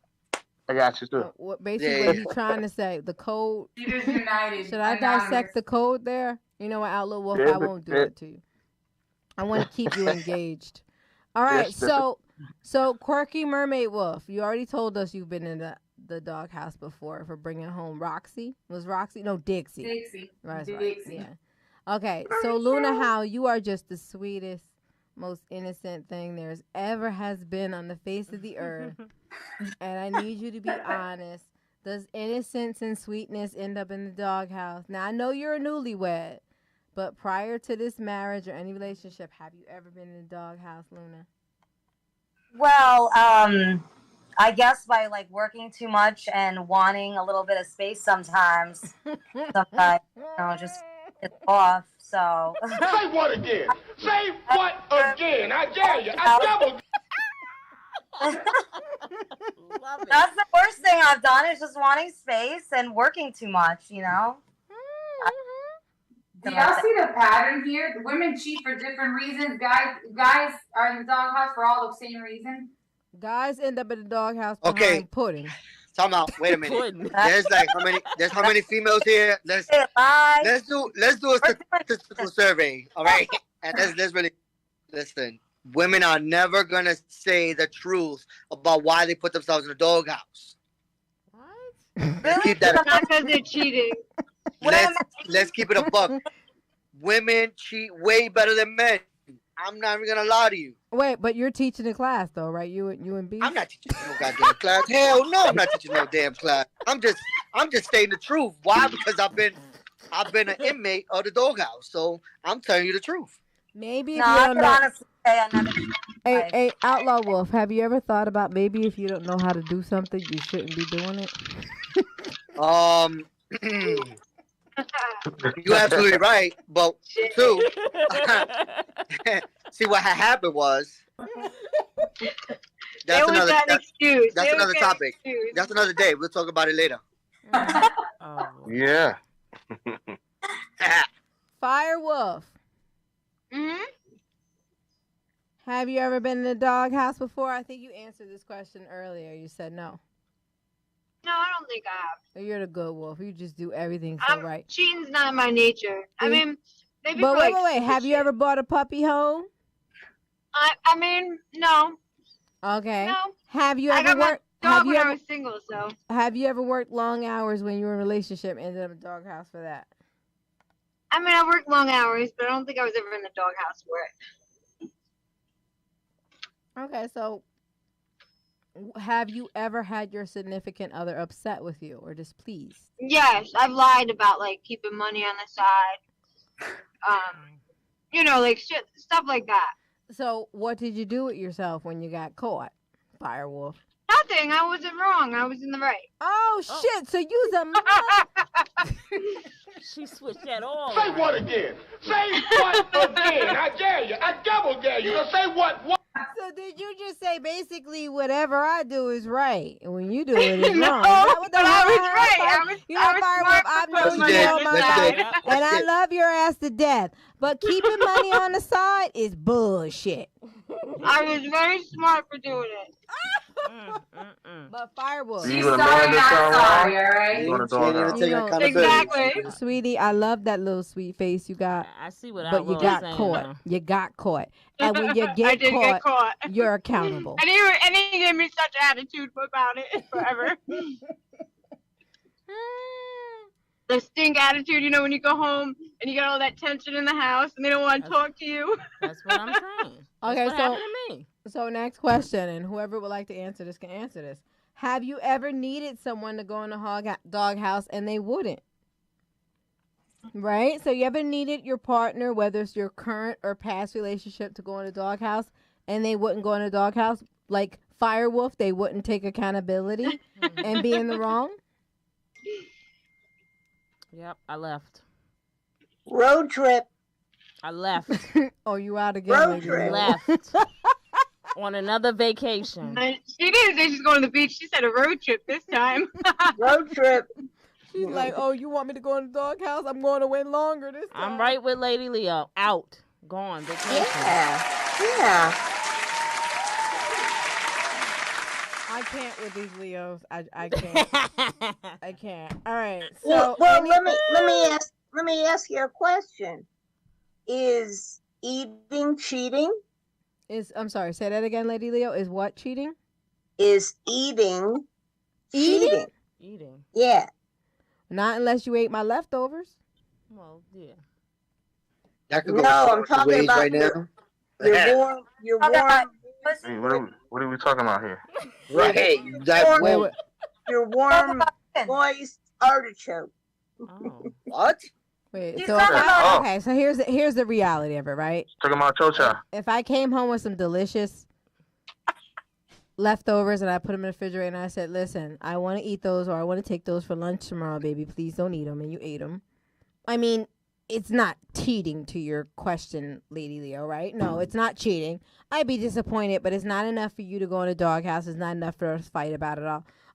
I: I got you too.
C: What he's trying to say, the code.
G: Cheaters United.
C: Should I dissect the code there? You know what, Outlaw Wolf, I won't do it to you. I want to keep you engaged. All right, so Quirky Mermaid Wolf, you already told us you've been in the doghouse before for bringing home Roxy. Was Roxy? No, Dixie.
G: Dixie.
C: Right.
G: Dixie.
C: Yeah. Okay, so Luna Howe, you are just the sweetest, most innocent thing there's ever has been on the face of the earth. And I need you to be honest. Does innocence and sweetness end up in the doghouse? Now, I know you're a newlywed, but prior to this marriage or any relationship, have you ever been in the doghouse, Luna?
H: Well, I guess by like working too much and wanting a little bit of space sometimes, just it's off. So
F: Say what again? Say what again? I dare you. I double.
H: That's the worst thing I've done is just wanting space and working too much, you know?
G: Do y'all see the pattern here? Women cheat for different reasons. Guys are in the doghouse for all the same reason.
C: Guys end up in the doghouse
J: Okay.
C: behind pudding.
J: Time out. Wait a minute. There's how many females here? Let's do a statistical survey. All right. And let's really listen. Women are never gonna say the truth about why they put themselves in the doghouse. Let's keep that.
E: Not because they're cheating.
J: Let's keep it a buck. Women cheat way better than men. I'm not even gonna lie to you.
C: Wait, but you're teaching a class though, right? You and B.
J: I'm not teaching no goddamn class. Hell no, I'm not teaching no damn class. I'm just stating the truth. Why? Because I've been an inmate of the doghouse, so I'm telling you the truth.
C: Maybe if
H: No,
C: you
H: I
C: don't
H: could
C: know.
H: honestly say I never.
C: Hey, Outlaw Wolf, have you ever thought about maybe if you don't know how to do something, you shouldn't be doing it?
J: You're absolutely right, but two. See what had happened was. That's another topic. That's another day. We'll talk about it later.
I: Yeah.
C: Fire Wolf. Have you ever been in a doghouse before? I think you answered this question earlier. You said no.
E: No, I don't think I have.
C: You're the good wolf. You just do everything so right.
E: Cheating's not in my nature. I mean, maybe.
C: But
E: for,
C: wait. Have you ever brought a puppy home?
E: I mean, no.
C: Okay.
E: No.
C: Have you
E: I
C: ever
E: got my
C: worked?
E: dog when I was single, so.
C: Have you ever worked long hours when you were in a relationship and ended up in a doghouse for that?
E: I mean, I worked long hours, but I don't think I was ever in the doghouse for it.
C: Okay, so have you ever had your significant other upset with you or displeased?
E: Yes, I've lied about like keeping money on the side. You know, like stuff like that.
C: So what did you do with yourself when you got caught, Firewolf?
E: Nothing. I wasn't wrong. I was in the right.
C: Oh shit! So you's a
K: She switched that all.
F: Say what again? Say what again? I dare you. I double dare you to say what?
C: So did you just say basically whatever I do is right, and when you do it is
E: No,
C: wrong? Is that what the
E: but I
C: hell
E: was
C: heard?
E: right.
C: You know, Firewolf, I've known you all my life, and I love your ass to death. But keeping money on the side is bullshit.
E: I was very smart for doing it.
C: But Firewolf,
I: She's sorry, not sorry, all right?
E: Exactly.
C: Sweetie, I love that little sweet face you got.
K: I see what
C: But you got caught.
K: Now.
C: You got caught. And when you
E: I
C: get
E: did get caught.
C: you're accountable.
E: And he gave me such attitude about it forever. The stink attitude, you know, when you go home and you got all that tension in the house and they don't want to talk to you.
K: That's what I'm saying.
C: Okay,
K: what happened to me.
C: So next question, and whoever would like to answer this can answer this. Have you ever needed someone to go in a doghouse and they wouldn't? Right? So you ever needed your partner, whether it's your current or past relationship, to go in a doghouse and they wouldn't go in a doghouse? Like Firewolf, they wouldn't take accountability and be in the wrong?
K: Yep, I left.
D: Road trip.
K: I left.
C: Oh, you out again?
D: Road
C: lady?
D: trip.
K: Left. On another vacation.
E: She didn't say she's going to the beach. She said a road trip this time.
D: Road trip.
C: She's like, oh, you want me to go in the doghouse? I'm going to wait longer this time.
K: I'm right with Lady Leo. Out. Gone. Vacation.
D: Yeah.
C: I can't with these Leos. I can't. I can't. All right. So
D: Well, let me ask you a question. Is eating cheating?
C: I'm sorry. Say that again, Lady Leo. Is what cheating?
D: Is eating
C: Eating?
D: cheating?
K: Eating.
D: Yeah.
C: Not unless you ate my leftovers.
K: Well, yeah.
J: That could
D: No,
J: go
D: I'm talking about
J: right now.
D: your warm.
I: Hey, what are we talking about here?
J: Right.
D: Your warm moist artichoke.
K: Oh.
J: What?
C: Wait.
H: He's
C: So
H: talking about-
C: okay. So here's the reality of it, right?
I: Talking about chocha.
C: If I came home with some delicious leftovers and I put them in the refrigerator and I said, listen, I want to eat those or I want to take those for lunch tomorrow, baby. Please don't eat them. And you ate them. I mean, it's not cheating to your question, Lady Leo, right? No, it's not cheating. I'd be disappointed, but it's not enough for you to go in a doghouse. It's not enough for us to fight about it.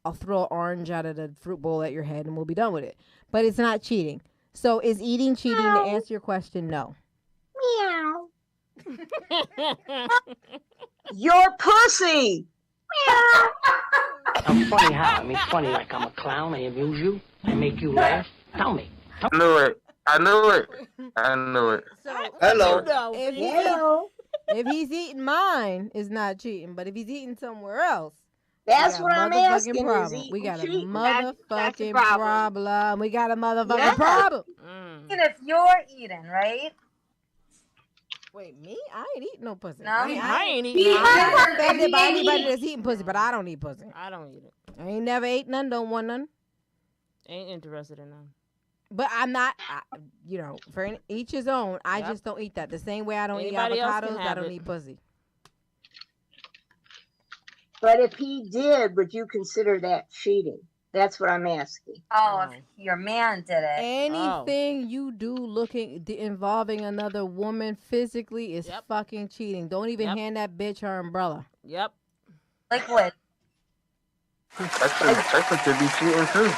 C: I'll throw an orange out of the fruit bowl at your head and we'll be done with it. But it's not cheating. So is eating cheating? To answer your question, no.
D: Meow. Your pussy.
N: I'm funny how? I mean, funny like I'm a clown. I amuse you. I make you laugh. Tell me.
I: I knew it.
C: So,
J: Hello.
C: If he's eating mine, it's not cheating. But if he's eating somewhere else,
D: That's
C: we got
D: what
C: a
D: I'm
C: motherfucking
D: asking.
C: problem.
D: Is
C: We got a
D: cheating?
E: That's
C: motherfucking
E: a problem.
C: problem. We got a motherfucking
D: Yeah.
C: problem.
H: Even if you're eating, right?
C: Wait, me? I ain't eating no pussy.
H: No?
K: I ain't eating.
H: He
C: I'm
H: has
C: offended by
H: any-
C: anybody that's eating pussy, but I don't eat pussy.
K: I don't eat it.
C: I ain't never ate none, don't want none.
K: Ain't interested in them.
C: But I'm not, for each his own. I
K: Yep.
C: just don't eat that. The same way I don't
K: Anybody
C: eat
K: else can
C: avocados, I
K: have
C: don't
K: it.
C: eat pussy.
D: But if he did, would you consider that cheating? That's what I'm asking.
H: Oh, if your man did it.
C: Anything you do involving another woman physically is
K: Yep.
C: fucking cheating. Don't even
K: Yep.
C: hand that bitch her umbrella.
K: Yep.
H: Liquid.
I: Texting could be cheating too.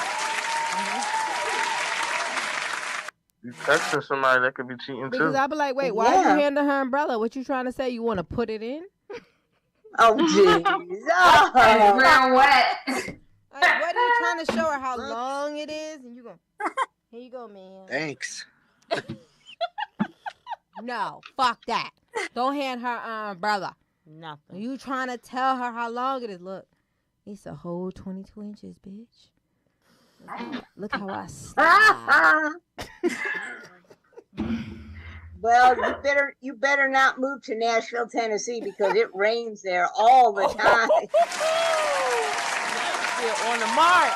I: You texting somebody that could be cheating
C: Because
I: too.
C: I'll be like, wait, why
D: Yeah.
C: you handing her umbrella? What you trying to say? You want to put it in?
D: Oh, jeez.
H: And ground wet.
C: Like, what are you trying to show her how long it is? And you go, here you go, man.
J: Thanks.
C: No, fuck that. Don't hand her umbrella.
K: Nothing.
C: You trying to tell her how long it is? Look, it's a whole 22 inches, bitch. Look how I slide.
D: Well, you better not move to Nashville, Tennessee, because it rains there all the time.
K: On the mark.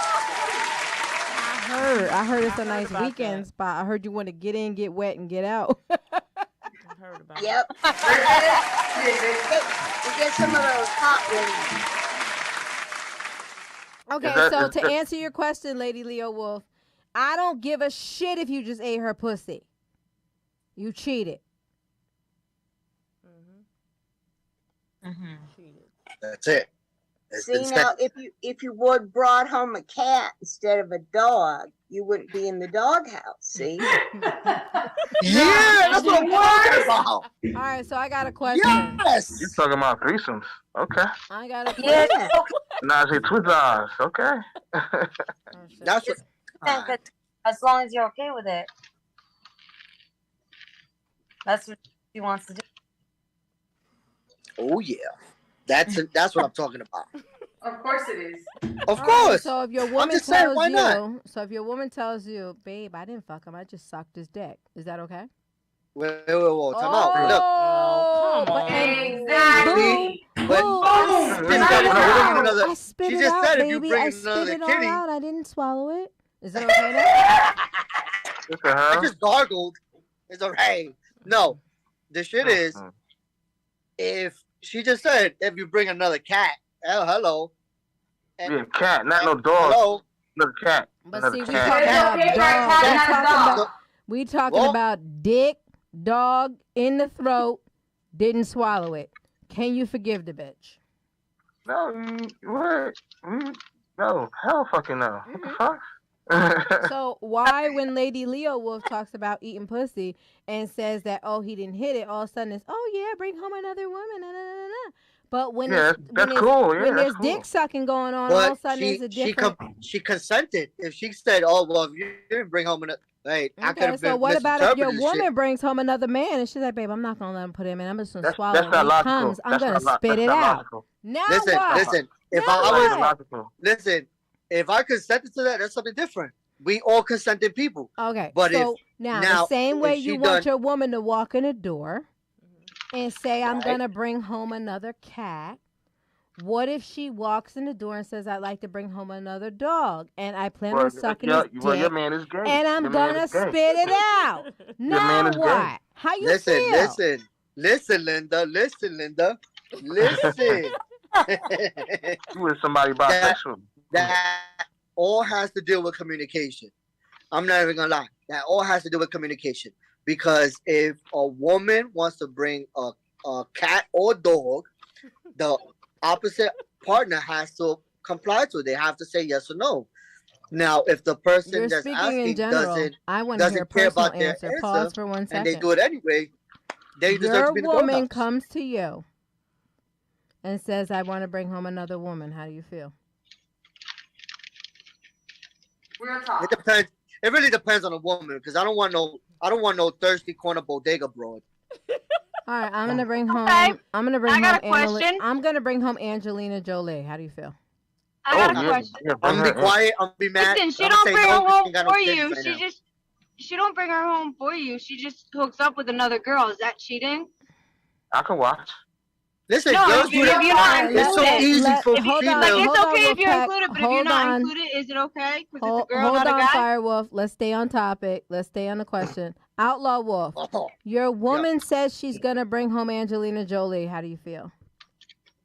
C: I heard it's a nice
K: about
C: weekend
K: that.
C: spot. I heard you want to get in, get wet, and get out.
K: I heard about
D: Yep. We get some of those hot wings.
C: Okay,
I: Is that-
C: so
I: is
C: to
I: that-
C: answer your question, Lady Leo Wolf, I don't give a shit if you just ate her pussy. You cheated.
J: That's it.
D: See, now, if you would brought home a cat instead of a dog, you wouldn't be in the doghouse. See?
J: Yeah, that's what I'm talking about.
C: All right, so I got a question.
J: Yes.
I: You talking about threesomes? Okay.
C: I got a
H: Yeah.
C: question.
I: Najee Twizzlers. Okay.
J: That's what.
H: As long as you're okay with it. That's what she wants to do.
J: Oh yeah, that's what I'm talking about.
G: Of course it is.
J: Of
C: All
J: course.
C: right, so if your woman
J: just saying,
C: tells
J: why
C: you,
J: not?
C: so if your woman tells you, babe, I didn't fuck him, I just sucked his dick. Is that okay?
J: Wait, time out.
C: Oh,
K: come on.
G: Exactly.
J: But
C: Boom.
J: she just said if you bring another,
C: I spit
J: she
C: it
J: just
C: out,
J: said if you
C: baby.
J: bring
C: I spit
J: another
C: it all
J: kitty,
C: out. I didn't swallow it. Is it okay now?
I: What the
J: I
I: hell?
J: just gargled. It's alright. No, the shit is, if she just said if you bring another cat, hello. And,
I: Yeah, cat, not no dog.
J: hello.
I: Another cat.
C: But
I: Another
C: see, we
I: cat.
C: talking
G: It's
C: about
G: okay for a cat, not a
C: dogs.
G: dog.
C: We talking
J: Well-
C: about dick, dog in the throat, didn't swallow it. Can you forgive the bitch?
I: No, what? No, hell fucking no. What the fuck?
C: So why, when Lady Leo Wolf talks about eating pussy and says that, oh, he didn't hit it, all of a sudden it's, oh yeah, bring home another woman, nah, nah, nah, nah. But when when there's dick sucking going on, all of a sudden it's a different.
J: She consented. If she said, "Oh well, if you didn't bring home another," right?
C: Okay, so what about if your woman brings home another man and she's like, "Babe, I'm not gonna let him put him in. I'm just gonna swallow it. When he comes, I'm gonna spit it out." Now what?
J: Listen. If I consented to that, that's something different. We all consented people.
C: Okay.
J: But
C: so now the same way you want your woman to walk in the door and say, I'm going to bring home another cat. What if she walks in the door and says, I'd like to bring home another dog, and I plan on sucking his dick,
I: your man is gay.
C: And I'm going to spit it out. Now what? Gay. How you feel?
J: Listen, Linda. Listen.
I: You with somebody bisexual.
J: That all has to do with communication. I'm not even going to lie. That all has to do with communication. Because if a woman wants to bring a cat or dog, the opposite partner has to comply to it. They have to say yes or no. Now, if the person that's asking doesn't care about their answer,
C: pause for 1 second.
J: And they do it anyway, they deserve to be the
C: Your woman comes to you and says, I want to bring home another woman. How do you feel?
G: Real talk.
J: It depends. It really depends on the woman, because I don't want no thirsty corner bodega broad.
C: All right, I'm gonna bring home. I'm gonna bring home Angelina Jolie. How do you feel?
E: I got a question.
J: I'm gonna be quiet. I'm gonna be mad.
E: Listen, she don't bring her home for you. She don't bring her home for you. She just hooks up with another girl. Is that cheating?
I: I can watch.
J: Listen,
E: girls do that.
J: It's so easy for females.
E: It's okay if you're included, but if you're not included, is it okay? Because it's a girl, not a guy.
C: Hold on, Firewolf. Let's stay on topic. Let's stay on the question. Outlaw Wolf, your woman says she's gonna bring home Angelina Jolie. How do you feel?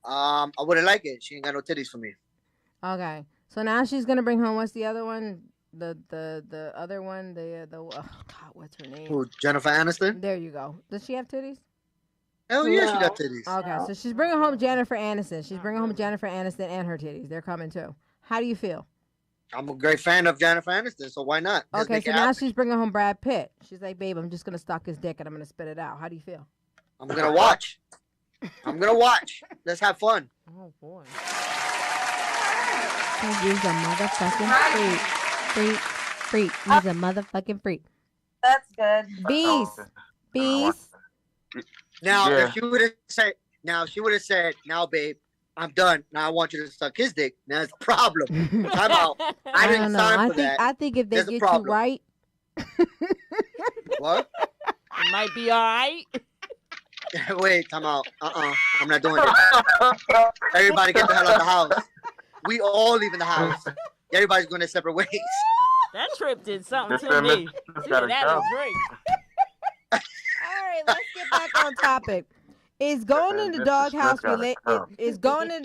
J: I wouldn't like it. She ain't got no titties for me.
C: Okay, so now she's gonna bring home. What's the other one? The other one. Oh God, what's her name?
J: Who? Jennifer Aniston.
C: There you go. Does she have titties?
J: Hell yeah, she got titties.
C: Okay, so she's bringing home Jennifer Aniston. She's bringing home Jennifer Aniston and her titties. They're coming too. How do you feel?
J: I'm a great fan of Jennifer Aniston, so why not?
C: Okay, so now she's bringing home Brad Pitt. She's like, babe, I'm just going to suck his dick and I'm going to spit it out. How do you feel?
J: I'm going to watch. Let's have fun.
C: Oh, boy. He's a motherfucking freak. He's a motherfucking freak.
H: That's good.
C: Beast.
J: Now, if she would have said, now, babe, I'm done. Now I want you to suck his dick. Now it's a problem. Time out. I didn't sign for that.
C: I think if they get you right.
J: What?
K: It might be all right.
J: Wait, time out. I'm not doing it. Everybody get the hell out of the house. We all leaving the house. Everybody's going their separate ways.
K: That trip did something to me. She had a drink.
C: All right, let's get back on topic. Is going into the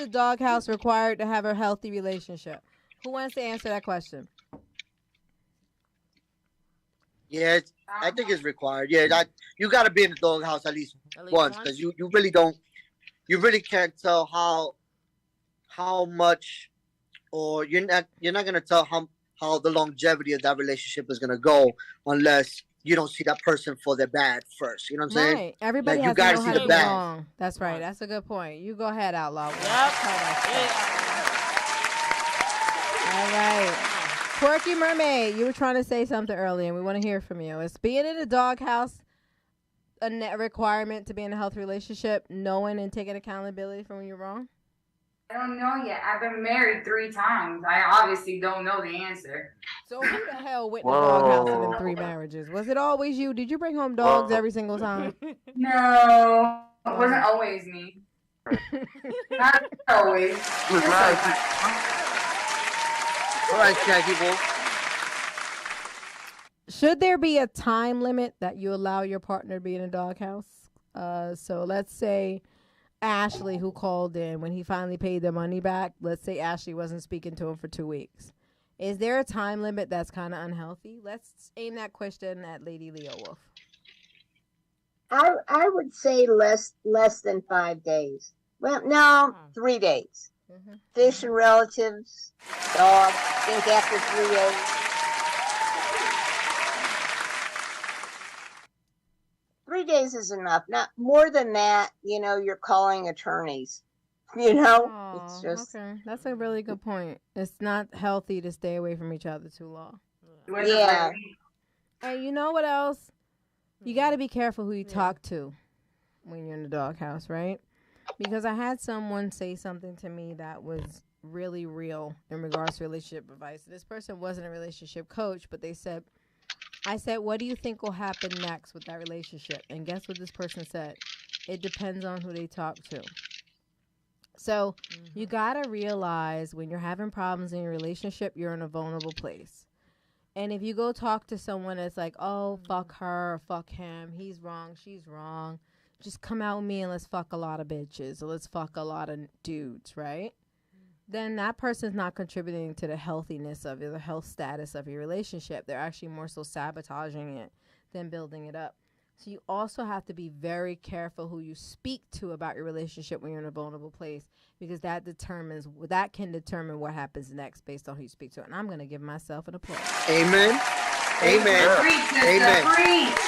C: doghouse required to have a healthy relationship? Who wants to answer that question?
J: Yeah, I think it's required. Yeah, you got to be in the doghouse at least once, because you really can't tell how much, or you're not gonna tell how the longevity of that relationship is gonna go unless you don't see that person for their bad first. You know what I'm saying?
C: Right. Everybody has to know how to be wrong. That's right. That's a good point. You go ahead, Outlaw.
K: Yep.
C: All right. Quirky Mermaid, you were trying to say something earlier, and we want to hear from you. Is being in a doghouse a requirement to be in a healthy relationship, knowing and taking accountability for when you're wrong?
G: I don't know yet. I've been married 3 times. I obviously don't know the answer.
C: So who the hell went in the doghouse in them 3 marriages? Was it always you? Did you bring home dogs every single time?
G: No, it wasn't always me. Not always.
I: It was nice.
J: All right, Shaggy Wolf.
C: Should there be a time limit that you allow your partner to be in a doghouse? So let's say Ashley, who called in when he finally paid the money back, let's say Ashley wasn't speaking to him for 2 weeks. Is there a time limit that's kind of unhealthy? Let's aim that question at Lady Leo Wolf.
D: I would say less than 5 days. Well, no, 3 days. Fish and relatives, dog. I think after 3 days. 3 days is enough. Not more than that. You know, you're calling attorneys. You know, it's just
C: okay. That's a really good point. It's not healthy to stay away from each other too long.
D: Yeah.
C: And you know what else? You got to be careful who you talk to when you're in the doghouse, right? Because I had someone say something to me that was really real in regards to relationship advice. This person wasn't a relationship coach, but I said, what do you think will happen next with that relationship? And guess what this person said? It depends on who they talk to. So you got to realize when you're having problems in your relationship, you're in a vulnerable place. And if you go talk to someone that's like, oh, fuck her or fuck him, he's wrong, she's wrong, just come out with me and let's fuck a lot of bitches or let's fuck a lot of dudes, right? Then that person's not contributing to the healthiness of the health status of your relationship. They're actually more so sabotaging it than building it up. So you also have to be very careful who you speak to about your relationship when you're in a vulnerable place, because that can determine what happens next based on who you speak to. And I'm going to give myself an applause.
J: Amen. Amen.
G: Preach,
J: Amen.
G: Preach.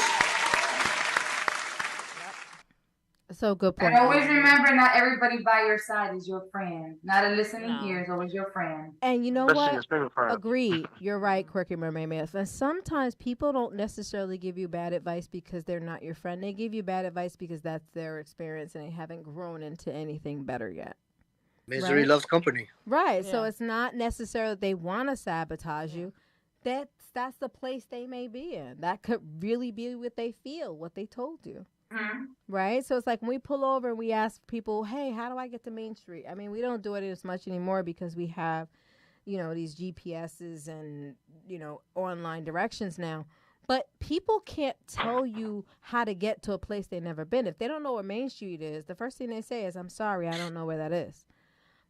C: So good point.
G: And always remember, not everybody by your side is your friend. Not a listening ear is always your friend.
C: And you know
I: Especially
C: what? Agreed. You're right, Quirky Mermaid Myth. And sometimes people don't necessarily give you bad advice because they're not your friend. They give you bad advice because that's their experience and they haven't grown into anything better yet.
J: Misery loves company.
C: Right. Yeah. So it's not necessarily they want to sabotage you. That's the place they may be in. That could really be what they feel, what they told you. Mm-hmm. Right? So it's like when we pull over and we ask people, hey, how do I get to Main Street? I mean, we don't do it as much anymore because we have, these GPSs and, online directions now. But people can't tell you how to get to a place they've never been. If they don't know where Main Street is, the first thing they say is, I'm sorry, I don't know where that is.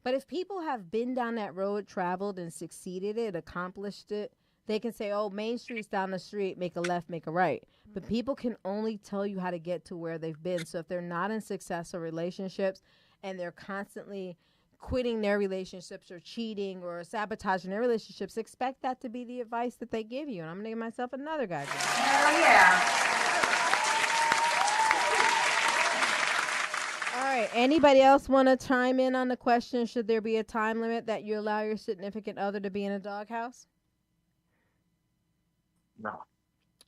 C: But if people have been down that road, traveled and succeeded it, accomplished it, they can say, oh, Main Street's down the street, make a left, make a right. But people can only tell you how to get to where they've been. So if they're not in successful relationships and they're constantly quitting their relationships or cheating or sabotaging their relationships, expect that to be the advice that they give you. And I'm going to give myself another guy.
G: Hell yeah.
C: All right. Anybody else want to chime in on the question, should there be a time limit that you allow your significant other to be in a doghouse?
I: No.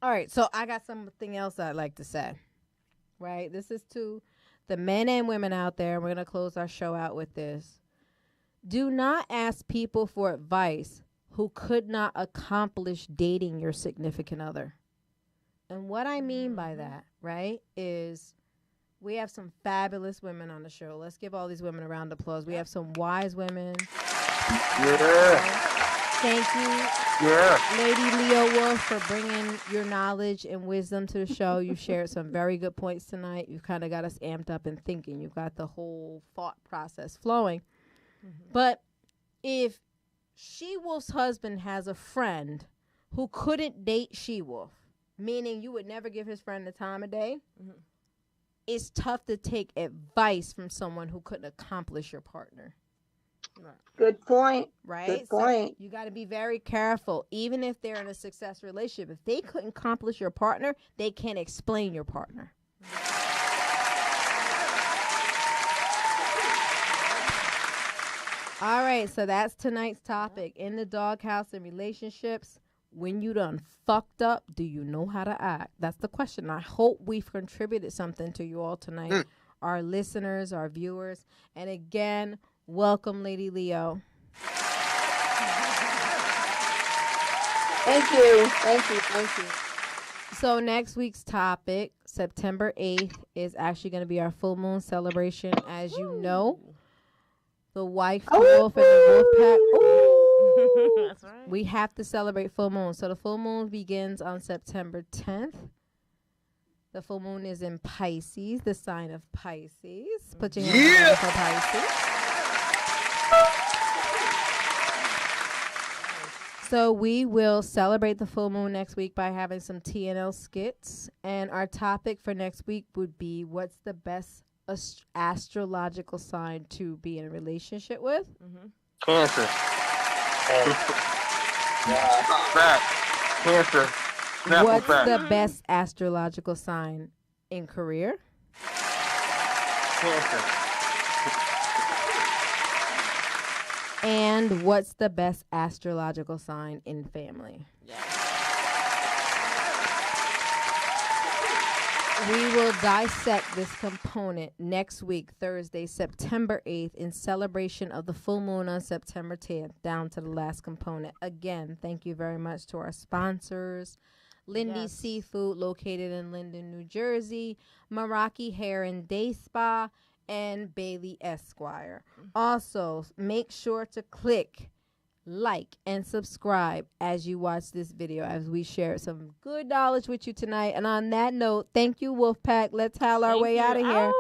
C: All right, so I got something else I'd like to say, right? This is to the men and women out there, and we're going to close our show out with this. Do not ask people for advice who could not accomplish dating your significant other. And what I mean by that, right, is we have some fabulous women on the show. Let's give all these women a round of applause. We have some wise women.
I: Yeah.
C: Thank you, Lady Leo Wolf, for bringing your knowledge and wisdom to the show. You shared some very good points tonight. You've kind of got us amped up and thinking. You've got the whole thought process flowing. Mm-hmm. But if She-Wolf's husband has a friend who couldn't date She-Wolf, meaning you would never give his friend the time of day, it's tough to take advice from someone who couldn't accomplish your partner.
D: Good point.
C: Right?
D: Good point.
C: So you got to be very careful. Even if they're in a successful relationship, if they couldn't accomplish your partner, they can't explain your partner. All right, so that's tonight's topic. In the doghouse and relationships, when you done fucked up, do you know how to act? That's the question. I hope we've contributed something to you all tonight, our listeners, our viewers. And again, welcome, Lady Leo.
D: Thank you. Thank you. Thank you.
C: So next week's topic, September 8th, is actually going to be our full moon celebration. As you know, the white wolf and the wolf pack. That's right. We have to celebrate full moon. So the full moon begins on September 10th. The full moon is in Pisces, the sign of Pisces. Put your hands up for Pisces. So we will celebrate the full moon next week by having some TNL skits. And our topic for next week would be, what's the best astrological sign to be in a relationship with?
I: Cancer. Cancer.
C: What's the best astrological sign in career?
I: Cancer.
C: And what's the best astrological sign in family? We will dissect this component next week, Thursday, September 8th, in celebration of the full moon on September 10th, down to the last component. Again, thank you very much to our sponsors, Lindy Seafood, located in Linden, New Jersey, Meraki Hair and Day Spa, and Bailey Esquire. Also, make sure to click like and subscribe as you watch this video, as we share some good knowledge with you tonight. And on that note, thank you, Wolfpack. Let's howl our way out of here.